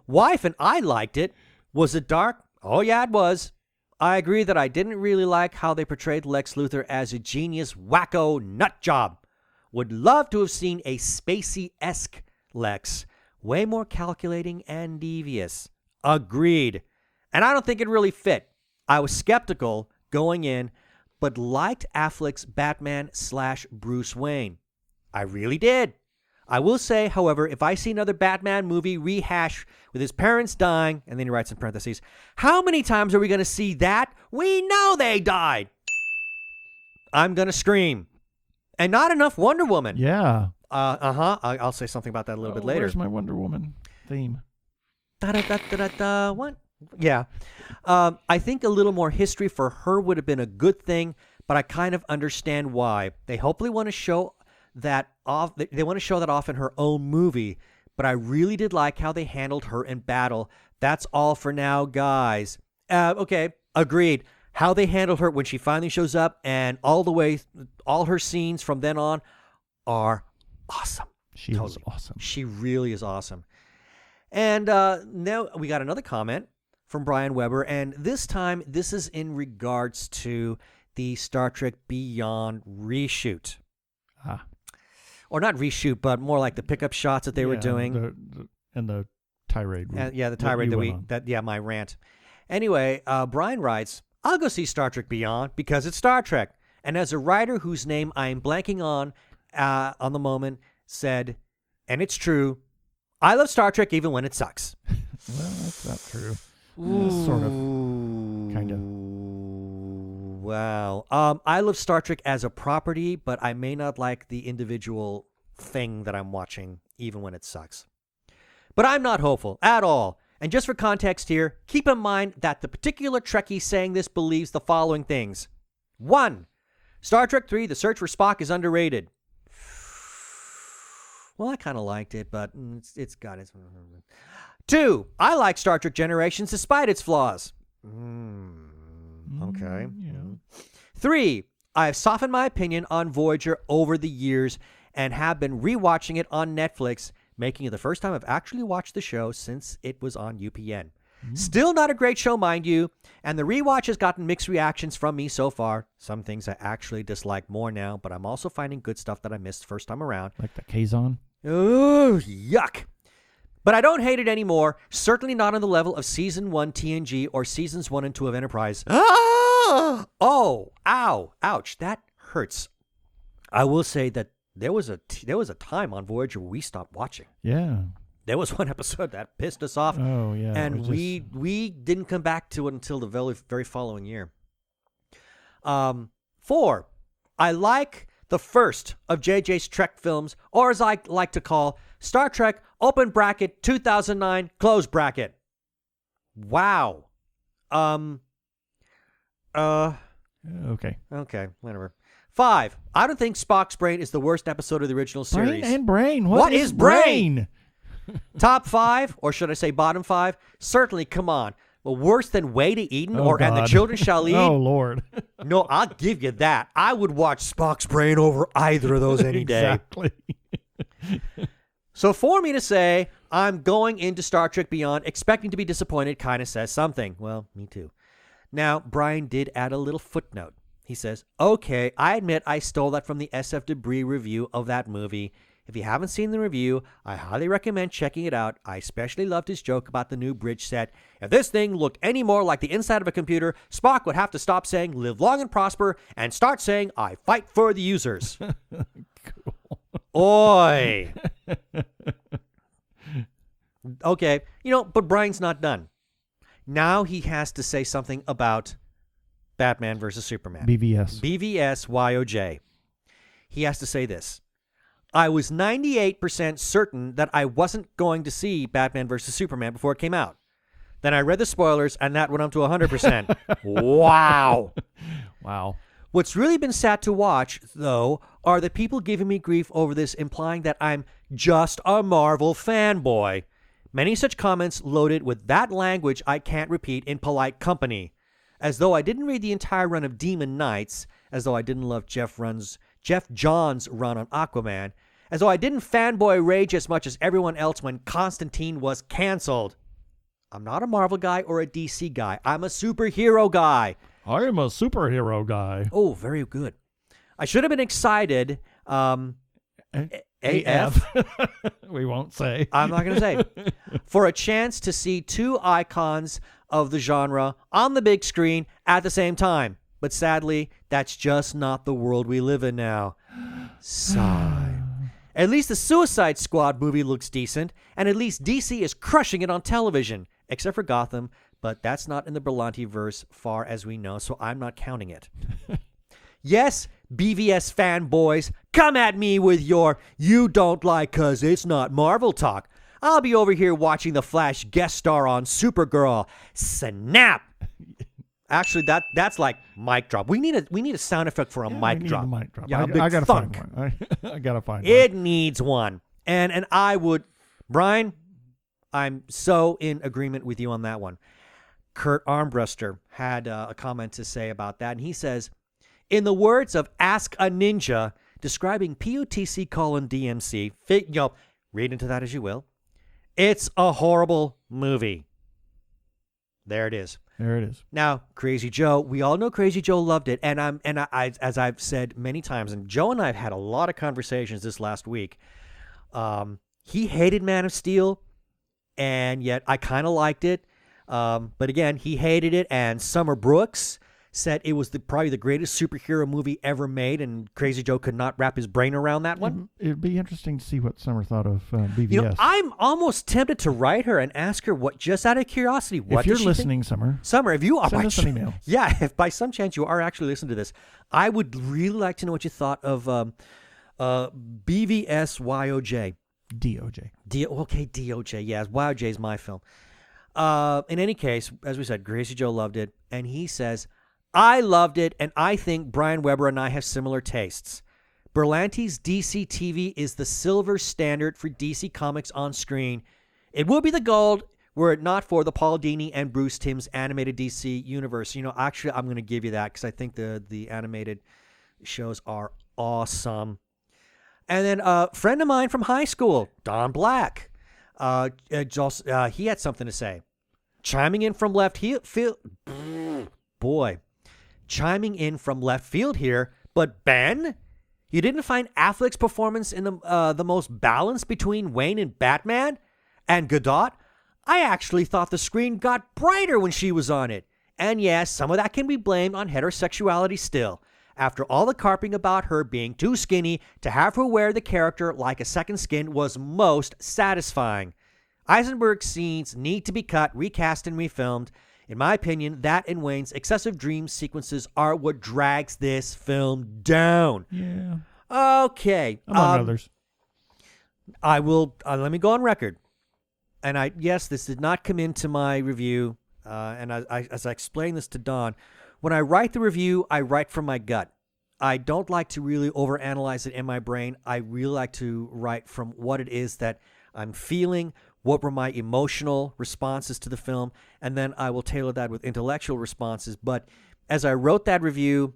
Wife and I liked it. Was it dark? Oh, yeah, it was. I agree that I didn't really like how they portrayed Lex Luthor as a genius, wacko nut job. Would love to have seen a Spacey-esque Lex. Way more calculating and devious. Agreed. And I don't think it really fit. I was skeptical going in, but liked Affleck's Batman/Bruce Wayne. I really did. I will say, however, if I see another Batman movie rehash with his parents dying, and then he writes in parentheses, how many times are we going to see that? We know they died. I'm going to scream. And not enough Wonder Woman. Yeah. I'll say something about that a little bit later. Where's my Wonder Woman theme? Da-da-da-da-da-da. What? Yeah. I think a little more history for her would have been a good thing, but I kind of understand why. They hopefully want to show that off. They want to show that off in her own movie, but I really did like how they handled her in battle. That's all for now, guys. Okay, agreed. How they handled her when she finally shows up, and all her scenes from then on are awesome. She is awesome. She really is awesome. And now we got another comment from Brian Weber, and this time this is in regards to the Star Trek Beyond reshoot. Or not reshoot, but more like the pickup shots that they were doing. And the tirade. The tirade my rant. Anyway, Brian writes, I'll go see Star Trek Beyond because it's Star Trek. And as a writer whose name I am blanking on the moment, said, and it's true, I love Star Trek even when it sucks. Well, that's not true. Sort of. Kind of. Wow. I love Star Trek as a property, but I may not like the individual thing that I'm watching, even when it sucks. But I'm not hopeful at all. And just for context here, keep in mind that the particular Trekkie saying this believes the following things. 1. Star Trek 3, The Search for Spock is underrated. Well, I kind of liked it, but it's got its... 2. I like Star Trek Generations despite its flaws. Okay. Yeah. 3. I have softened my opinion on Voyager over the years and have been rewatching it on Netflix, making it the first time I've actually watched the show since it was on UPN. Still not a great show, mind you, and the rewatch has gotten mixed reactions from me so far. Some things I actually dislike more now, but I'm also finding good stuff that I missed first time around. Like the Kazon? Oh, yuck. But I don't hate it anymore, certainly not on the level of Season 1 TNG or Seasons 1 and 2 of Enterprise. Oh, ow, ouch, that hurts. I will say that there was a time on Voyager where we stopped watching. Yeah. There was one episode that pissed us off. Oh, yeah. And we didn't come back to it until the very, very following year. 4, I like the first of JJ's Trek films, or as I like to call, Star Trek, open bracket, 2009, close bracket. Wow. Okay. Okay, whatever. 5, I don't think Spock's brain is the worst episode of the original series. Brain and brain. What is brain? Top 5, or should I say bottom 5? Certainly, come on. Well, worse than Way to Eden or And the Children Shall Eat? Oh, Lord. No, I'll give you that. I would watch Spock's brain over either of those any day. Exactly. So for me to say I'm going into Star Trek Beyond expecting to be disappointed kind of says something. Well, me too. Now, Brian did add a little footnote. He says, okay, I admit I stole that from the SF Debris review of that movie. If you haven't seen the review, I highly recommend checking it out. I especially loved his joke about the new bridge set. If this thing looked any more like the inside of a computer, Spock would have to stop saying live long and prosper and start saying I fight for the users. Cool. Oi. Okay, but Brian's not done. Now he has to say something about Batman versus Superman. BVS. BVS YOJ. He has to say this. I was 98% certain that I wasn't going to see Batman versus Superman before it came out. Then I read the spoilers, and that went up to 100%. Wow. Wow. What's really been sad to watch, though, are the people giving me grief over this, implying that I'm just a Marvel fanboy. Many such comments loaded with that language I can't repeat in polite company. As though I didn't read the entire run of Demon Knights, as though I didn't love Jeff Johns' run on Aquaman, as though I didn't fanboy rage as much as everyone else when Constantine was canceled. I'm not a Marvel guy or a DC guy. I'm a superhero guy. I am a superhero guy. Oh, very good. I should have been excited. AF. We won't say. I'm not going to say. For a chance to see two icons of the genre on the big screen at the same time. But sadly, that's just not the world we live in now. Sigh. At least the Suicide Squad movie looks decent, and at least DC is crushing it on television, except for Gotham, but that's not in the Berlanti-verse far as we know, so I'm not counting it. Yes, BVS fanboys, come at me with your you don't like 'cause it's not Marvel talk. I'll be over here watching The Flash guest star on Supergirl. Snap! Actually, that's like mic drop. We need a sound effect for a mic drop. A mic drop. Yeah, I gotta thunk. find one. I gotta find one. It needs one. And I would, Brian, I'm so in agreement with you on that one. Kurt Armbruster had a comment to say about that, and he says, in the words of Ask a Ninja, describing POTC:DMC, read into that as you will, it's a horrible movie. There it is. There it is. Now, Crazy Joe, we all know Crazy Joe loved it, and I, as I've said many times, and Joe and I have had a lot of conversations this last week. He hated Man of Steel, and yet I kind of liked it. But again, he hated it, and Summer Brooks said it was probably the greatest superhero movie ever made, and Crazy Joe could not wrap his brain around that one. It'd be interesting to see what Summer thought of BVS. I'm almost tempted to write her and ask her what, just out of curiosity, what if you're does she listeing, think? Summer, if you are, send us an email. Yeah, if by some chance you are actually listening to this, I would really like to know what you thought of BVS YOJ. DOJ. Okay, DOJ. Yeah, YOJ is my film. In any case, as we said, Crazy Joe loved it, and he says, I loved it, and I think Brian Weber and I have similar tastes. Berlanti's DC TV is the silver standard for DC Comics on screen. It would be the gold were it not for the Paul Dini and Bruce Timm's animated DC universe. Actually, I'm going to give you that because I think the animated shows are awesome. And then a friend of mine from high school, Don Black, he had something to say. Chiming in from left field here, but Ben, you didn't find Affleck's performance in the most balance between Wayne and Batman? And Godot? I actually thought the screen got brighter when she was on it. And yes, some of that can be blamed on heterosexuality still. After all the carping about her being too skinny, to have her wear the character like a second skin was most satisfying. Eisenberg's scenes need to be cut, recast, and refilmed. In my opinion, that and Wayne's excessive dream sequences are what drags this film down. Yeah. Okay. Among others. I will, let me go on record. And yes, this did not come into my review. And as I explained this to Don, when I write the review, I write from my gut. I don't like to really overanalyze it in my brain. I really like to write from what it is that I'm feeling, what were my emotional responses to the film, and then I will tailor that with intellectual responses. But as I wrote that review,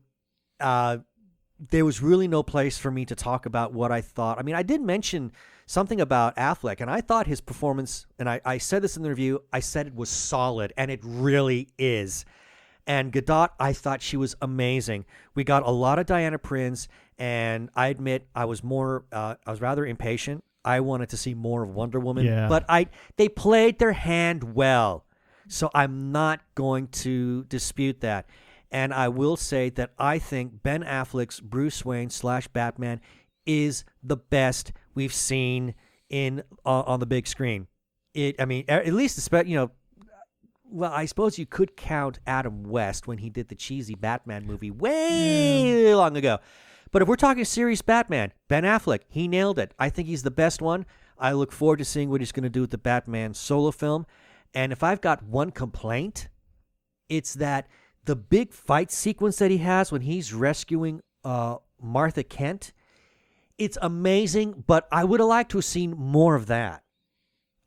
there was really no place for me to talk about what I thought. I mean, I did mention something about Affleck, and I thought his performance, and I said this in the review, I said it was solid, and it really is. And Gadot, I thought she was amazing. We got a lot of Diana Prince, and I admit I was rather impatient. I wanted to see more of Wonder Woman, but they played their hand well. So I'm not going to dispute that. And I will say that I think Ben Affleck's Bruce Wayne / Batman is the best we've seen on the big screen. At least, well, I suppose you could count Adam West when he did the cheesy Batman movie way long ago. But if we're talking serious Batman, Ben Affleck, he nailed it. I think he's the best one. I look forward to seeing what he's going to do with the Batman solo film. And if I've got one complaint, it's that the big fight sequence that he has when he's rescuing Martha Kent, it's amazing, but I would have liked to have seen more of that.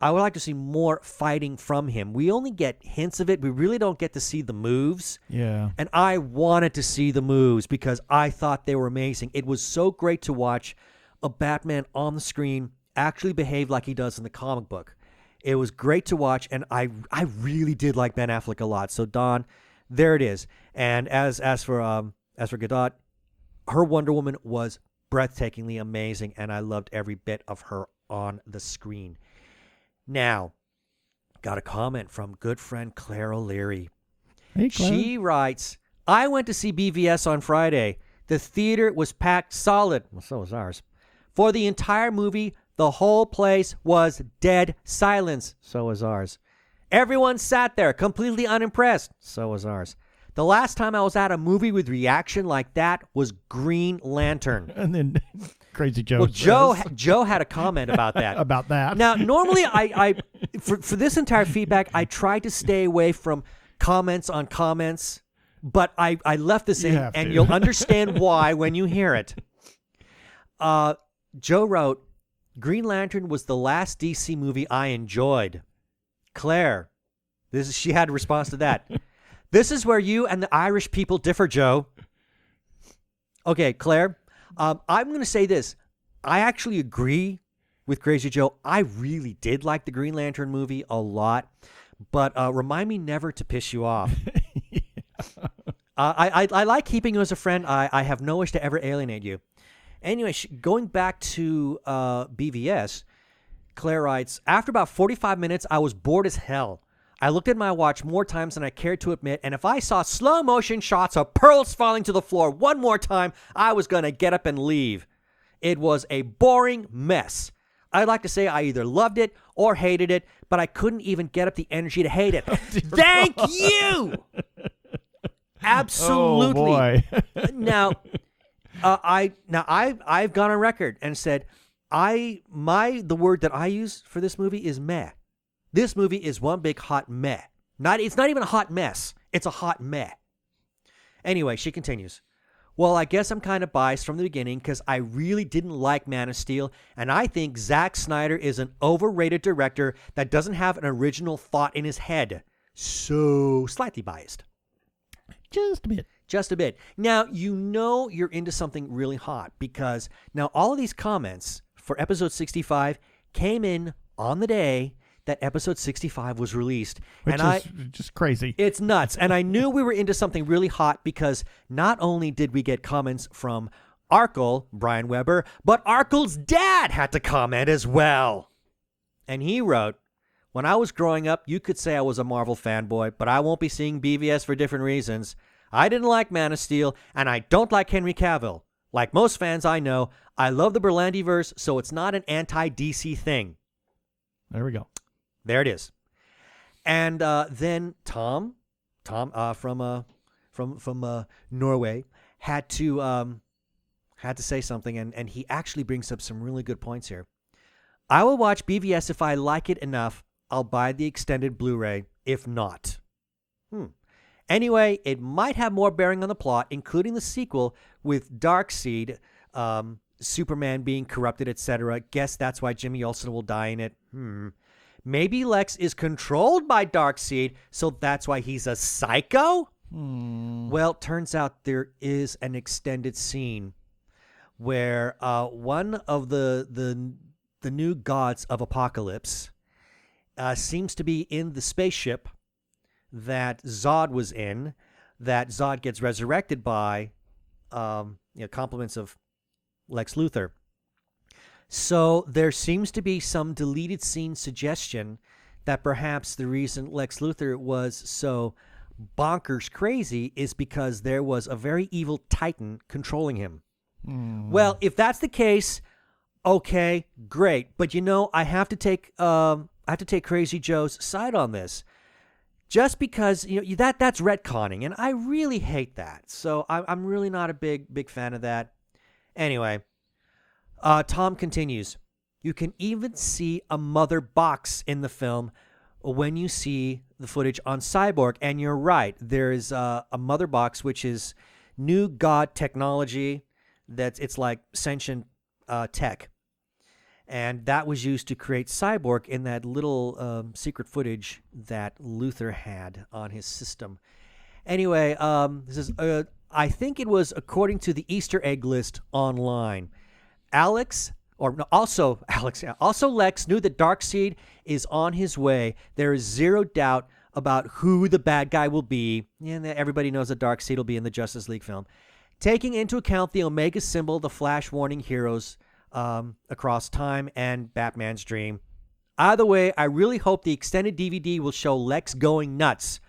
I would like to see more fighting from him. We only get hints of it. We really don't get to see the moves. Yeah. And I wanted to see the moves because I thought they were amazing. It was so great to watch a Batman on the screen actually behave like he does in the comic book. It was great to watch, and I really did like Ben Affleck a lot. So, Don, there it is. And as for Gadot, her Wonder Woman was breathtakingly amazing, and I loved every bit of her on the screen. Now, got a comment from good friend Claire O'Leary. Hey, Claire. She writes, I went to see BVS on Friday. The theater was packed solid. Well, so was ours. For the entire movie, the whole place was dead silence. So was ours. Everyone sat there completely unimpressed. So was ours. The last time I was at a movie with reaction like that was Green Lantern. And then Crazy Joe. Well, Joe had a comment about that. About that. Now, normally, I for this entire feedback, I tried to stay away from comments on comments, but I left this in, and you'll understand why when you hear it. Joe wrote, Green Lantern was the last DC movie I enjoyed. Claire, she had a response to that. This is where you and the Irish people differ, Joe. Okay, Claire, I'm going to say this. I actually agree with Crazy Joe. I really did like the Green Lantern movie a lot, but remind me never to piss you off. I like keeping you as a friend. I have no wish to ever alienate you. Anyway, going back to BVS, Claire writes, after about 45 minutes, I was bored as hell. I looked at my watch more times than I cared to admit, and if I saw slow motion shots of pearls falling to the floor one more time, I was going to get up and leave. It was a boring mess. I'd like to say I either loved it or hated it, but I couldn't even get up the energy to hate it. Thank you! Absolutely. Oh, boy. Now, I've gone on record and said the word that I use for this movie is meh. This movie is one big hot meh. It's not even a hot mess. It's a hot meh. Anyway, she continues. Well, I guess I'm kind of biased from the beginning because I really didn't like Man of Steel, and I think Zack Snyder is an overrated director that doesn't have an original thought in his head. So, slightly biased. Just a bit. Just a bit. Now, you're into something really hot because now all of these comments for episode 65 came in on the day that episode 65 was released. Which is just crazy. It's nuts. And I knew we were into something really hot because not only did we get comments from Arkle, Brian Weber, but Arkle's dad had to comment as well. And he wrote, when I was growing up, you could say I was a Marvel fanboy, but I won't be seeing BVS for different reasons. I didn't like Man of Steel, and I don't like Henry Cavill. Like most fans I know, I love the Berlantiverse, so it's not an anti-DC thing. There we go. There it is. And then Tom from Norway had to say something, and he actually brings up some really good points here. I will watch BVS if I like it enough. I'll buy the extended Blu-ray. If not, Anyway, it might have more bearing on the plot, including the sequel with Darkseid, Superman being corrupted, etc. Guess that's why Jimmy Olsen will die in it. Maybe Lex is controlled by Darkseid, so that's why he's a psycho? Well, turns out there is an extended scene where one of the new gods of Apocalypse seems to be in the spaceship that Zod was in, that Zod gets resurrected by compliments of Lex Luthor. So there seems to be some deleted scene suggestion that perhaps the reason Lex Luthor was so bonkers crazy is because there was a very evil Titan controlling him. Well, if that's the case, okay, great. But I have to take Crazy Joe's side on this. Just because that's retconning, and I really hate that. So I'm really not a big fan of that. Anyway, Tom continues. You can even see a mother box in the film when you see the footage on Cyborg, and you're right. There is a mother box, which is new god technology. It's like sentient tech. And that was used to create Cyborg in that little secret footage that Luthor had on his system. Anyway, this is I think it was according to the Easter egg list online. Also Lex knew that Darkseid is on his way. There is zero doubt about who the bad guy will be. And everybody knows that Darkseid will be in the Justice League film. Taking into account the Omega symbol, the Flash warning heroes across time, and Batman's dream. Either way, I really hope the extended DVD will show Lex going nuts,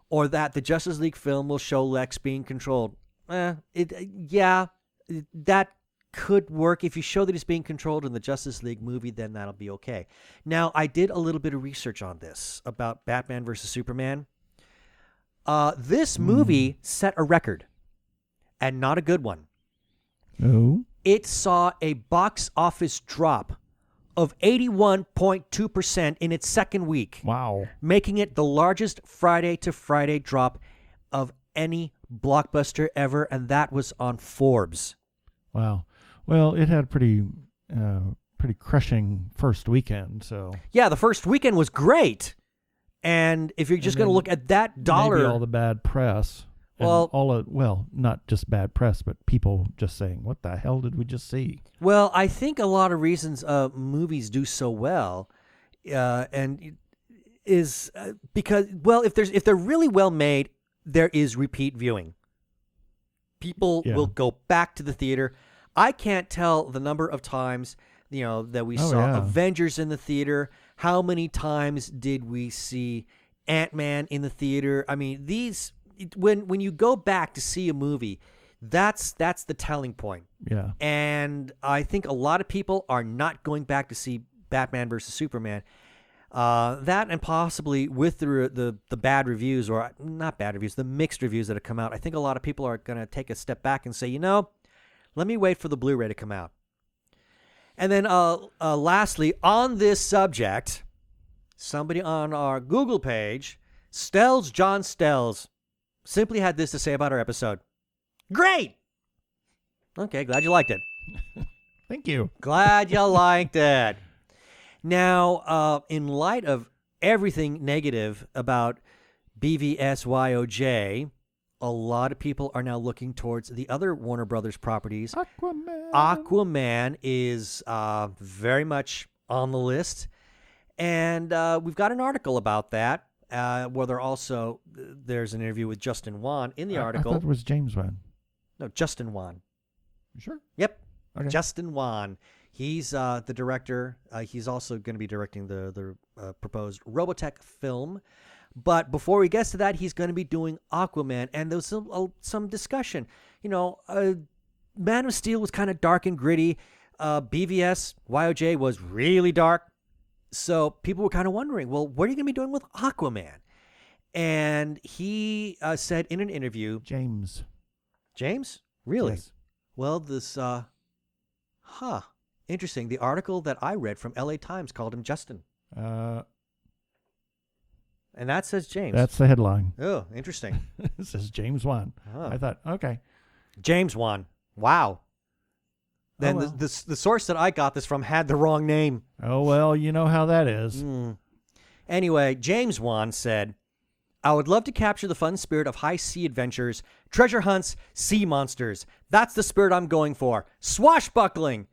or that the Justice League film will show Lex being controlled. That could work. If you show that he's being controlled in the Justice League movie, then that'll be okay. Now, I did a little bit of research on this about Batman versus Superman. This movie set a record, and not a good one. Oh. It saw a box office drop of 81.2% in its second week. Wow. Making it the largest Friday-to-Friday drop of any blockbuster ever, and that was on Forbes. Wow. Well, it had pretty crushing first weekend, so. Yeah, the first weekend was great. And if you're just going to look at that dollar... Maybe all the bad press. Well, not just bad press, but people just saying, what the hell did we just see? Well, I think a lot of reasons movies do so well is because, well, if they're really well made, there is repeat viewing. People will go back to the theater. I can't tell the number of times, that we saw Avengers in the theater. How many times did we see Ant-Man in the theater? I mean, when you go back to see a movie, that's the telling point. Yeah. And I think a lot of people are not going back to see Batman versus Superman. That and possibly with the bad reviews, or not bad reviews, the mixed reviews that have come out, I think a lot of people are going to take a step back and say, let me wait for the Blu-ray to come out. And then lastly, on this subject, somebody on our Google page, John Stells, simply had this to say about our episode. Great! Okay, glad you liked it. Thank you. Glad you liked it. Now, in light of everything negative about BVSYOJ, a lot of people are now looking towards the other Warner Brothers properties. Aquaman is very much on the list. And we've got an article about that. Where there's an interview with Justin Wan in the article. I thought it was James Wan. No, Justin Wan. You sure? Yep. Okay. Justin Wan. He's the director. He's also going to be directing the proposed Robotech film. But before he gets to that, he's going to be doing Aquaman. And there was some discussion. Man of Steel was kind of dark and gritty. BVS, YOJ was really dark. So people were kind of wondering, well, what are you going to be doing with Aquaman? And he said in an interview, James. James? Really? Yes. Well, this, interesting. The article that I read from LA Times called him Justin. And that says James. That's the headline. Oh, interesting. It says James Wan. Huh. I thought, okay. James Wan. Wow. Then well. the source that I got this from had the wrong name. Oh, well, you know how that is. Anyway, James Wan said, I would love to capture the fun spirit of high sea adventures, treasure hunts, sea monsters. That's the spirit I'm going for. Swashbuckling.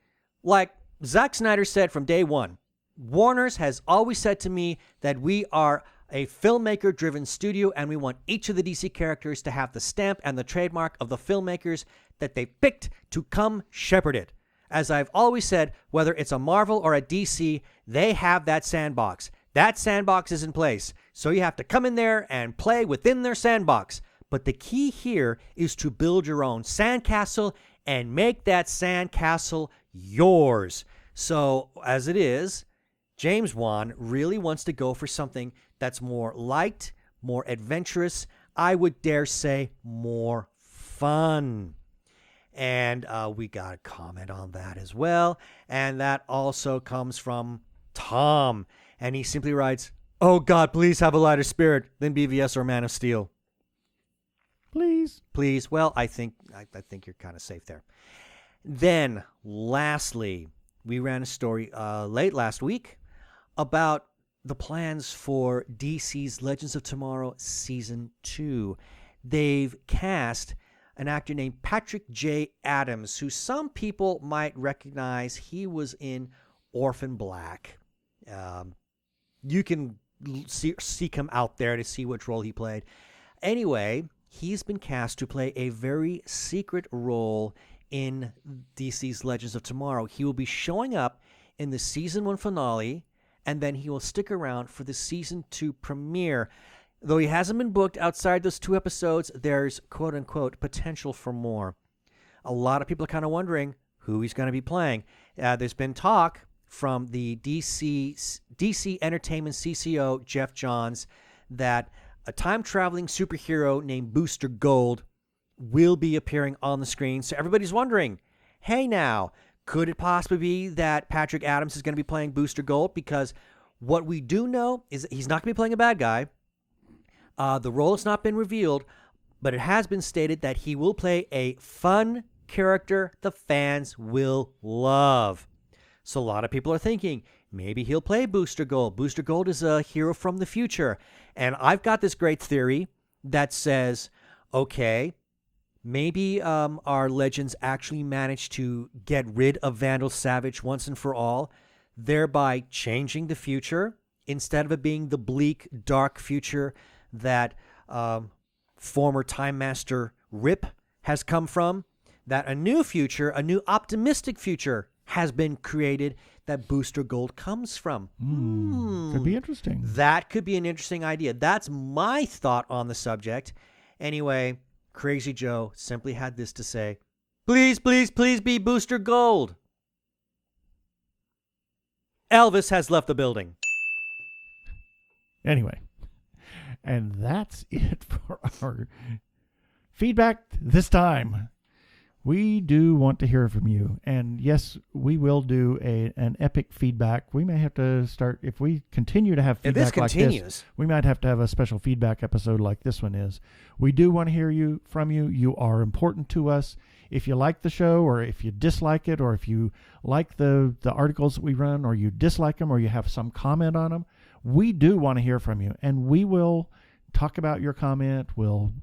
Like Zack Snyder said from day one, Warner's has always said to me that we are a filmmaker-driven studio, and we want each of the DC characters to have the stamp and the trademark of the filmmakers that they picked to come shepherd it. As I've always said, whether it's a Marvel or a DC, they have that sandbox. That sandbox is in place, so you have to come in there and play within their sandbox. But the key here is to build your own sandcastle and make that sandcastle yours. So, as it is, James Wan really wants to go for something that's more light, more adventurous, I would dare say more fun. And we got a comment on that as well. And that also comes from Tom. And he simply writes, oh God, please have a lighter spirit than BVS or Man of Steel. Please. Please. Well, I think you're kind of safe there. Then, lastly, we ran a story late last week about the plans for DC's Legends of Tomorrow Season 2. They've cast an actor named Patrick J. Adams, who some people might recognize. He was in Orphan Black. You can seek him out there to see which role he played. Anyway, he's been cast to play a very secret role in DC's Legends of Tomorrow. He will be showing up in the Season 1 finale, and then he will stick around for the Season 2 premiere. Though he hasn't been booked outside those 2 episodes, there's quote-unquote potential for more. A lot of people are kind of wondering who he's going to be playing. There's been talk from the DC Entertainment CCO, Jeff Johns, that a time-traveling superhero named Booster Gold will be appearing on the screen. So everybody's wondering, hey now, could it possibly be that Patrick Adams is going to be playing Booster Gold? Because what we do know is that he's not going to be playing a bad guy. The role has not been revealed, but it has been stated that he will play a fun character the fans will love. So a lot of people are thinking, maybe he'll play Booster Gold. Booster Gold is a hero from the future. And I've got this great theory that says, okay, maybe our legends actually managed to get rid of Vandal Savage once and for all, thereby changing the future instead of it being the bleak, dark future that former Time Master Rip has come from, that a new future, a new optimistic future has been created that Booster Gold comes from. Could be interesting. That could be an interesting idea. That's my thought on the subject. Anyway, Crazy Joe simply had this to say, please, please, please be Booster Gold. Elvis has left the building. Anyway, and that's it for our feedback this time. We do want to hear from you. And yes, we will do an epic feedback. We may have to start, if we continue to have feedback like this, we might have to have a special feedback episode like this one is. We do want to hear from you. You are important to us. If you like the show, or if you dislike it, or if you like the articles that we run, or you dislike them, or you have some comment on them, we do want to hear from you. And we will talk about your comment. We'll,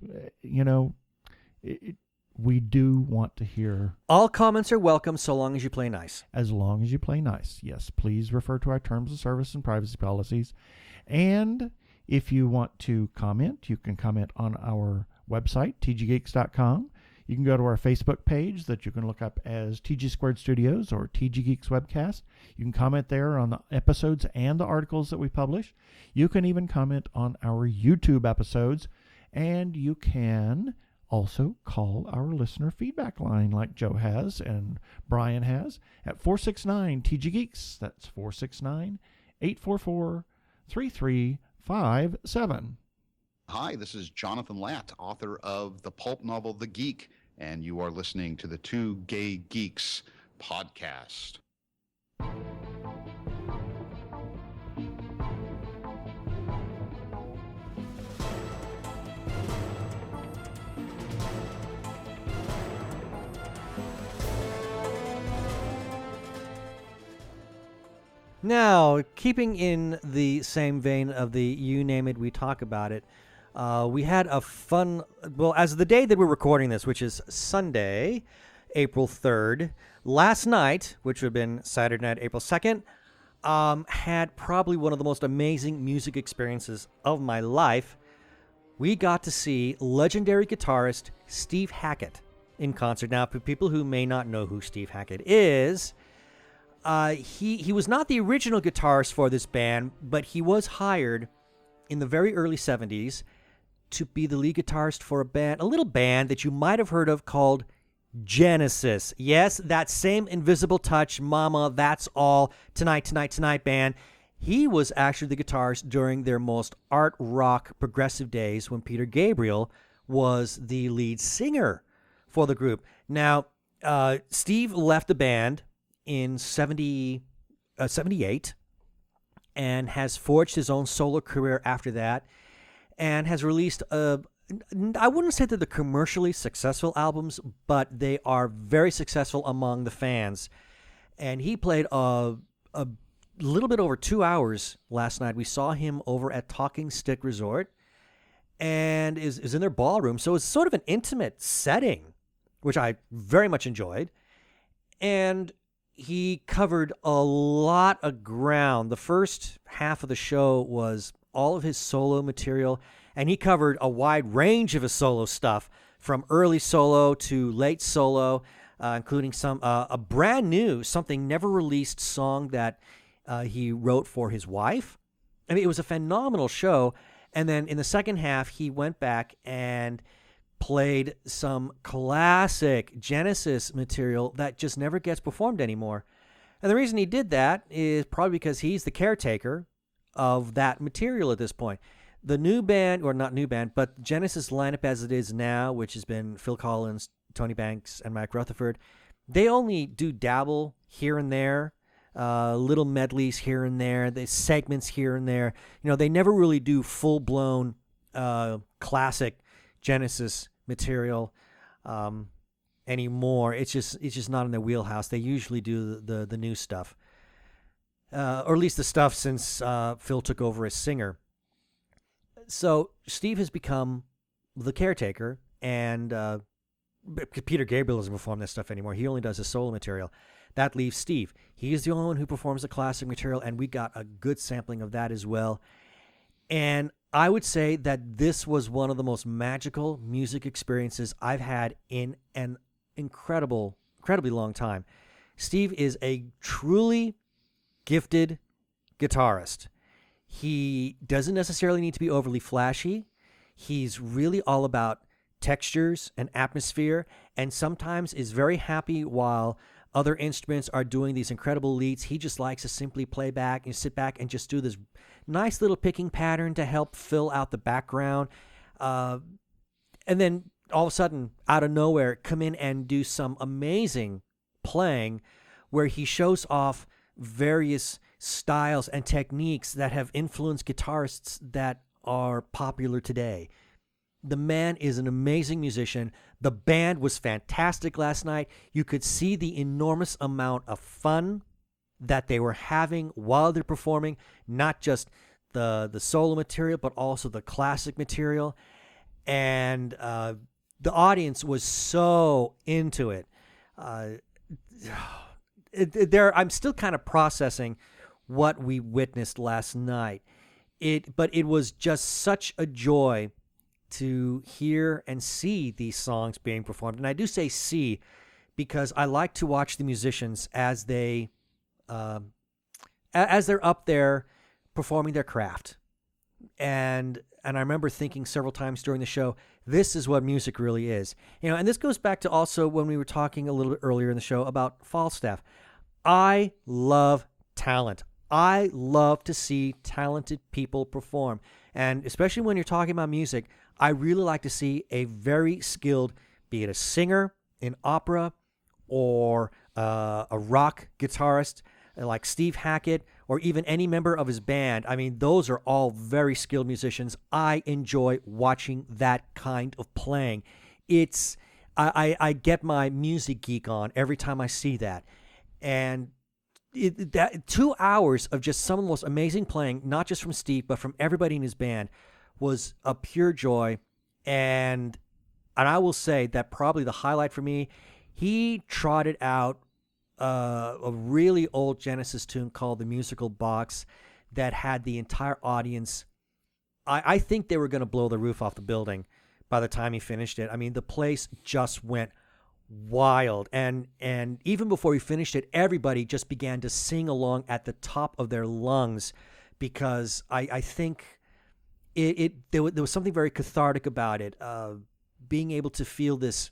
we do want to hear. All comments are welcome so long as you play nice. As long as you play nice. Yes, please refer to our terms of service and privacy policies. And if you want to comment, you can comment on our website, tggeeks.com. You can go to our Facebook page that you can look up as TG Squared Studios or TG Geeks Webcast. You can comment there on the episodes and the articles that we publish. You can even comment on our YouTube episodes. And you can also call our listener feedback line like Joe has and Brian has at 469 TG Geeks. That's 844-3357. Hi, this is Jonathan Latt, author of the pulp novel The Geek, and you are listening to the Two Gay Geeks podcast. Now, keeping in the same vein of the you name it, we talk about it, we had a fun, well, as of the day that we're recording this, which is Sunday, April 3rd, last night, which would have been Saturday night, April 2nd, had probably one of the most amazing music experiences of my life. We got to see legendary guitarist Steve Hackett in concert. Now, for people who may not know who Steve Hackett is, he was not the original guitarist for this band, but he was hired in the very early 70s to be the lead guitarist for a little band that you might have heard of called Genesis. Yes, that same Invisible Touch, Mama, That's All, Tonight band. He was actually the guitarist during their most art rock progressive days when Peter Gabriel was the lead singer for the group. Now, Steve left the band in 78 and has forged his own solo career after that and has released I wouldn't say that they're commercially successful albums, but they are very successful among the fans. And he played a little bit over 2 hours last night. We saw him over at Talking Stick Resort and is in their ballroom. So it's sort of an intimate setting, which I very much enjoyed. And he covered a lot of ground. The first half of the show was all of his solo material, and he covered a wide range of his solo stuff, from early solo to late solo, including a brand new, something never released song that he wrote for his wife. I mean, it was a phenomenal show. And then in the second half, he went back and played some classic Genesis material that just never gets performed anymore. And the reason he did that is probably because he's the caretaker of that material at this point. The new band, or not new band, but Genesis lineup as it is now, which has been Phil Collins, Tony Banks, and Mike Rutherford, they only do dabble here and there, little medleys here and there, the segments here and there. You know, they never really do full-blown classic Genesis material anymore. It's just not in their wheelhouse. They usually do the new stuff, or at least the stuff since Phil took over as singer. So Steve has become the caretaker, and Peter Gabriel doesn't perform that stuff anymore. He only does his solo material. That leaves Steve. He is the only one who performs the classic material, and we got a good sampling of that as well. And I would say that this was one of the most magical music experiences I've had in an incredibly long time. Steve is a truly gifted guitarist. He doesn't necessarily need to be overly flashy. He's really all about textures and atmosphere, and sometimes is very happy while other instruments are doing these incredible leads. He just likes to simply play back and sit back and just do this nice little picking pattern to help fill out the background. And then all of a sudden, out of nowhere, come in and do some amazing playing where he shows off various styles and techniques that have influenced guitarists that are popular today. The man is an amazing musician. The band was fantastic last night. You could see the enormous amount of fun that they were having while they're performing, not just the solo material, but also the classic material. And the audience was so into it. I'm still kind of processing what we witnessed last night. But it was just such a joy to hear and see these songs being performed. And I do say see because I like to watch the musicians as they're up there performing their craft. And I remember thinking several times during the show, this is what music really is. You know, and this goes back to also when we were talking a little bit earlier in the show about Falstaff. I love talent. I love to see talented people perform. And especially when you're talking about music, I really like to see a very skilled, be it a singer in opera or a rock guitarist like Steve Hackett, or even any member of his band. I mean, those are all very skilled musicians. I enjoy watching that kind of playing. I get my music geek on every time I see that. And that 2 hours of just some of the most amazing playing, not just from Steve, but from everybody in his band, was a pure joy. And I will say that probably the highlight for me, he trotted out a really old Genesis tune called The Musical Box that had the entire audience. I think they were going to blow the roof off the building by the time he finished it. I mean, the place just went wild. And even before he finished it, everybody just began to sing along at the top of their lungs, because I think there was something very cathartic about it. Being able to feel this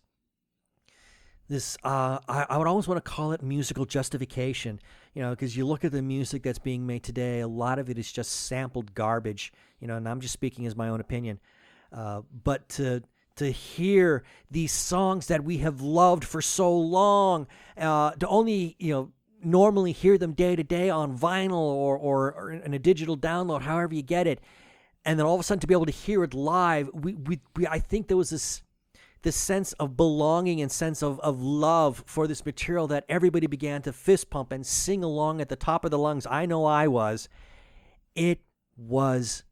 I would almost want to call it musical justification, because you look at the music that's being made today, a lot of it is just sampled garbage, and I'm just speaking as my own opinion. But to hear these songs that we have loved for so long, to only, normally hear them day to day on vinyl or in a digital download, however you get it, and then all of a sudden to be able to hear it live, I think there was this sense of belonging and sense of love for this material that everybody began to fist pump and sing along at the top of the lungs. I know I was. It was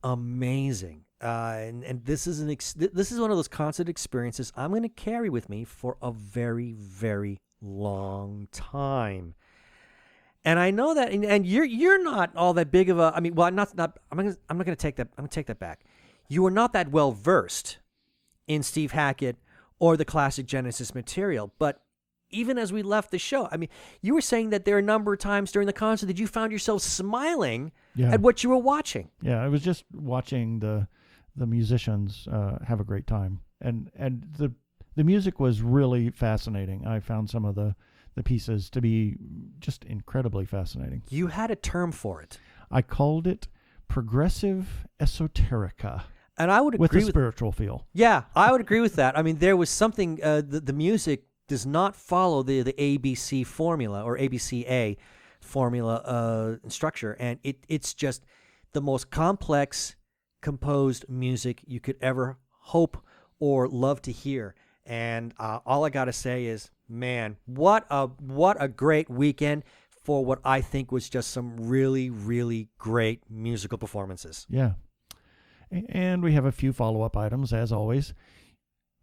amazing. And this is this is one of those concert experiences I'm going to carry with me for a very, very long time. And I know that, and you're not all that big of a. I mean, well, I'm not going to take that. I'm going to take that back. You are not that well versed in Steve Hackett or the classic Genesis material, but even as we left the show, I mean, you were saying that there are a number of times during the concert that you found yourself smiling at what you were watching. Yeah, I was just watching the musicians have a great time, and the music was really fascinating. I found some of the pieces to be just incredibly fascinating. You had a term for it. I called it progressive esoterica. And I would agree with a spiritual feel. Yeah, I would agree with that. I mean, there was something. The music does not follow the ABC formula or ABCA formula structure, and it's just the most complex composed music you could ever hope or love to hear. And all I gotta say is, man, what a great weekend for what I think was just some really, really great musical performances. Yeah. And we have a few follow-up items, as always.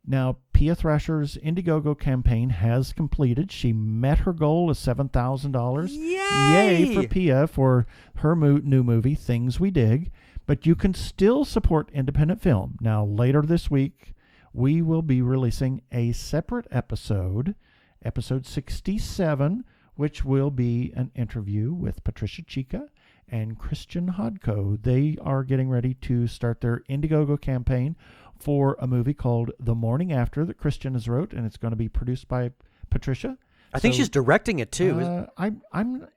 Now, Pia Thrasher's Indiegogo campaign has completed. She met her goal of $7,000. Yay for Pia for her new movie, Things We Dig. But you can still support independent film. Now, later this week, we will be releasing a separate episode 67, which will be an interview with Patricia Chica and Christian Hodko. They are getting ready to start their Indiegogo campaign for a movie called The Morning After that Christian has wrote, and it's going to be produced by Patricia. I think she's directing it too. I'm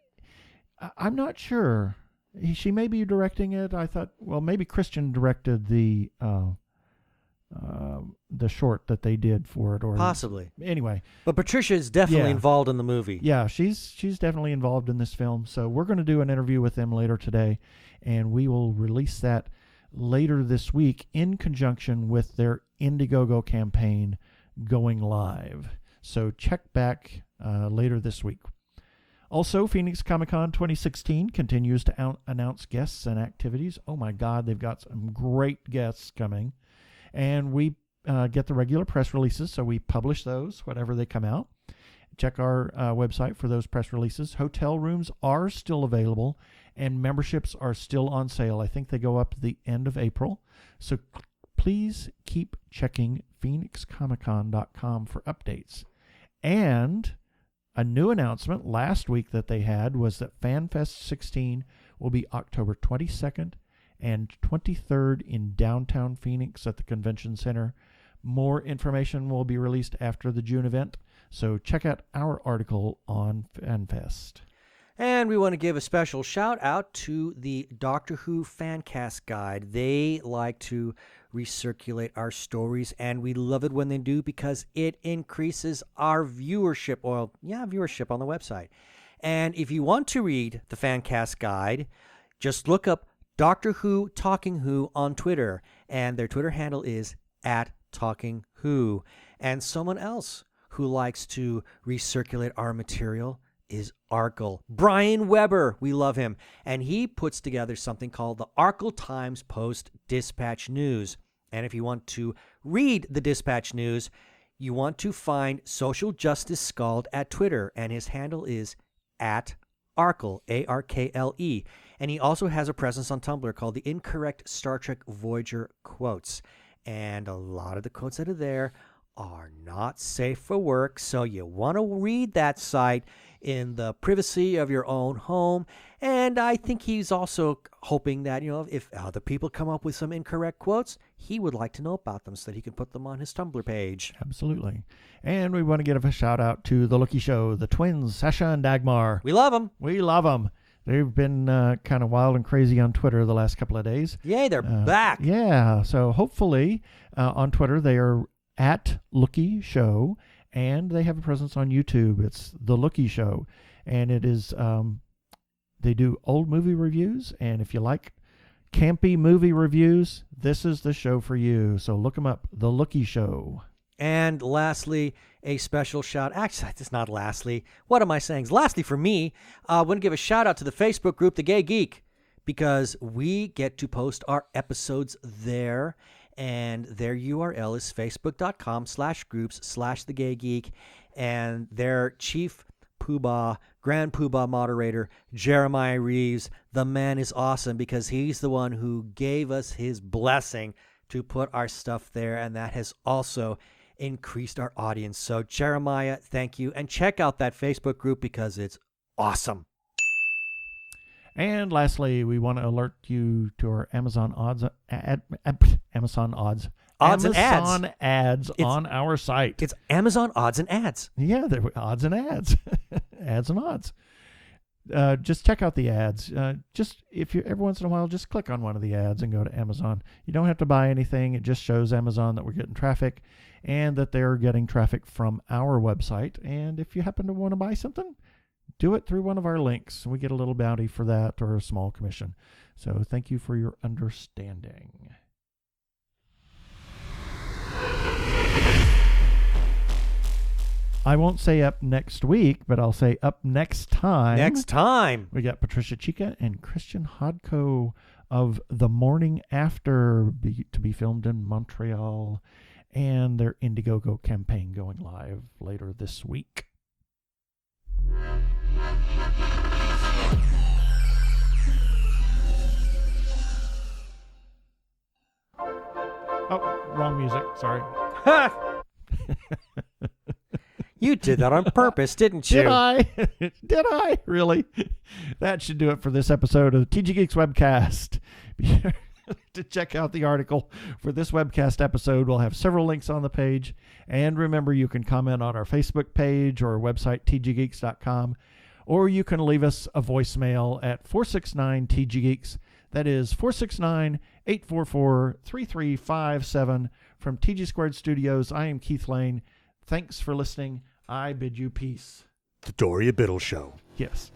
not sure. She may be directing it. I thought, well, maybe Christian directed the short that they did for it, or possibly. Anyway, but Patricia is definitely involved in the movie. Yeah, she's definitely involved in this film. So we're going to do an interview with them later today, and we will release that later this week in conjunction with their Indiegogo campaign going live. So check back later this week. Also, Phoenix Comic-Con 2016 continues to announce guests and activities. Oh my God, they've got some great guests coming. And we get the regular press releases, so we publish those whenever they come out. Check our website for those press releases. Hotel rooms are still available, and memberships are still on sale. I think they go up to the end of April. So please keep checking phoenixcomiccon.com for updates. And a new announcement last week that they had was that FanFest 16 will be October 22nd and 23rd in downtown Phoenix at the Convention Center. More information will be released after the June event, so check out our article on FanFest. And we want to give a special shout out to the Doctor Who Fancast Guide. They like to recirculate our stories, and we love it when they do because it increases our viewership. Well, yeah, viewership on the website. And if you want to read the Fancast Guide, just look up Doctor Who Talking Who on Twitter, and their Twitter handle is @TalkingWho. And someone else who likes to recirculate our material is Arkle. Brian Weber, we love him. And he puts together something called the Arkle Times Post Dispatch News. And if you want to read the Dispatch News, you want to find Social Justice Scald at Twitter, and his handle is @Arkle, ARKLE. And he also has a presence on Tumblr called the Incorrect Star Trek Voyager Quotes. And a lot of the quotes that are there are not safe for work, so you want to read that site in the privacy of your own home. And I think he's also hoping that, if other people come up with some incorrect quotes, he would like to know about them so that he can put them on his Tumblr page. Absolutely. And we want to give a shout out to The Lookie Show, the twins, Sasha and Dagmar. We love them. We love them. They've been kind of wild and crazy on Twitter the last couple of days. Yay, they're back. Yeah, so hopefully on Twitter they are @Lookie Show, and they have a presence on YouTube. It's The Lookie Show, and it is they do old movie reviews, and if you like campy movie reviews, this is the show for you. So look them up, The Lookie Show. And lastly, a special shout. Actually, it's not lastly. What am I saying? Lastly for me, I want to give a shout out to the Facebook group, The Gay Geek, because we get to post our episodes there. And their URL is facebook.com/groups/The Gay Geek. And their chief poobah, grand poobah moderator, Jeremiah Reeves, the man is awesome because he's the one who gave us his blessing to put our stuff there. And that has also increased our audience. So Jeremiah, thank you. And check out that Facebook group because it's awesome. And lastly, we want to alert you to our Amazon odds and ads on our site. It's Amazon odds and ads. Yeah, they're odds and ads. Ads and odds. Just check out the ads. Just if you every once in a while, just click on one of the ads and go to Amazon. You don't have to buy anything. It just shows Amazon that we're getting traffic and that they're getting traffic from our website. And if you happen to want to buy something, do it through one of our links. We get a little bounty for that or a small commission. So thank you for your understanding. I won't say up next week, but I'll say up next time. Next time. We got Patricia Chica and Christian Hodko of The Morning After to be filmed in Montreal, and their Indiegogo campaign going live later this week. Oh, wrong music. Sorry. You did that on purpose, didn't you? Did I? Did I? Really? That should do it for this episode of the TG Geeks Webcast. Be sure to check out the article for this webcast episode. We'll have several links on the page. And remember, you can comment on our Facebook page or website, tggeeks.com. Or you can leave us a voicemail at 469-TG-GEEKS. That is 469-844-3357 from TG Squared Studios. I am Keith Lane. Thanks for listening. I bid you peace. The Doria Biddle Show. Yes.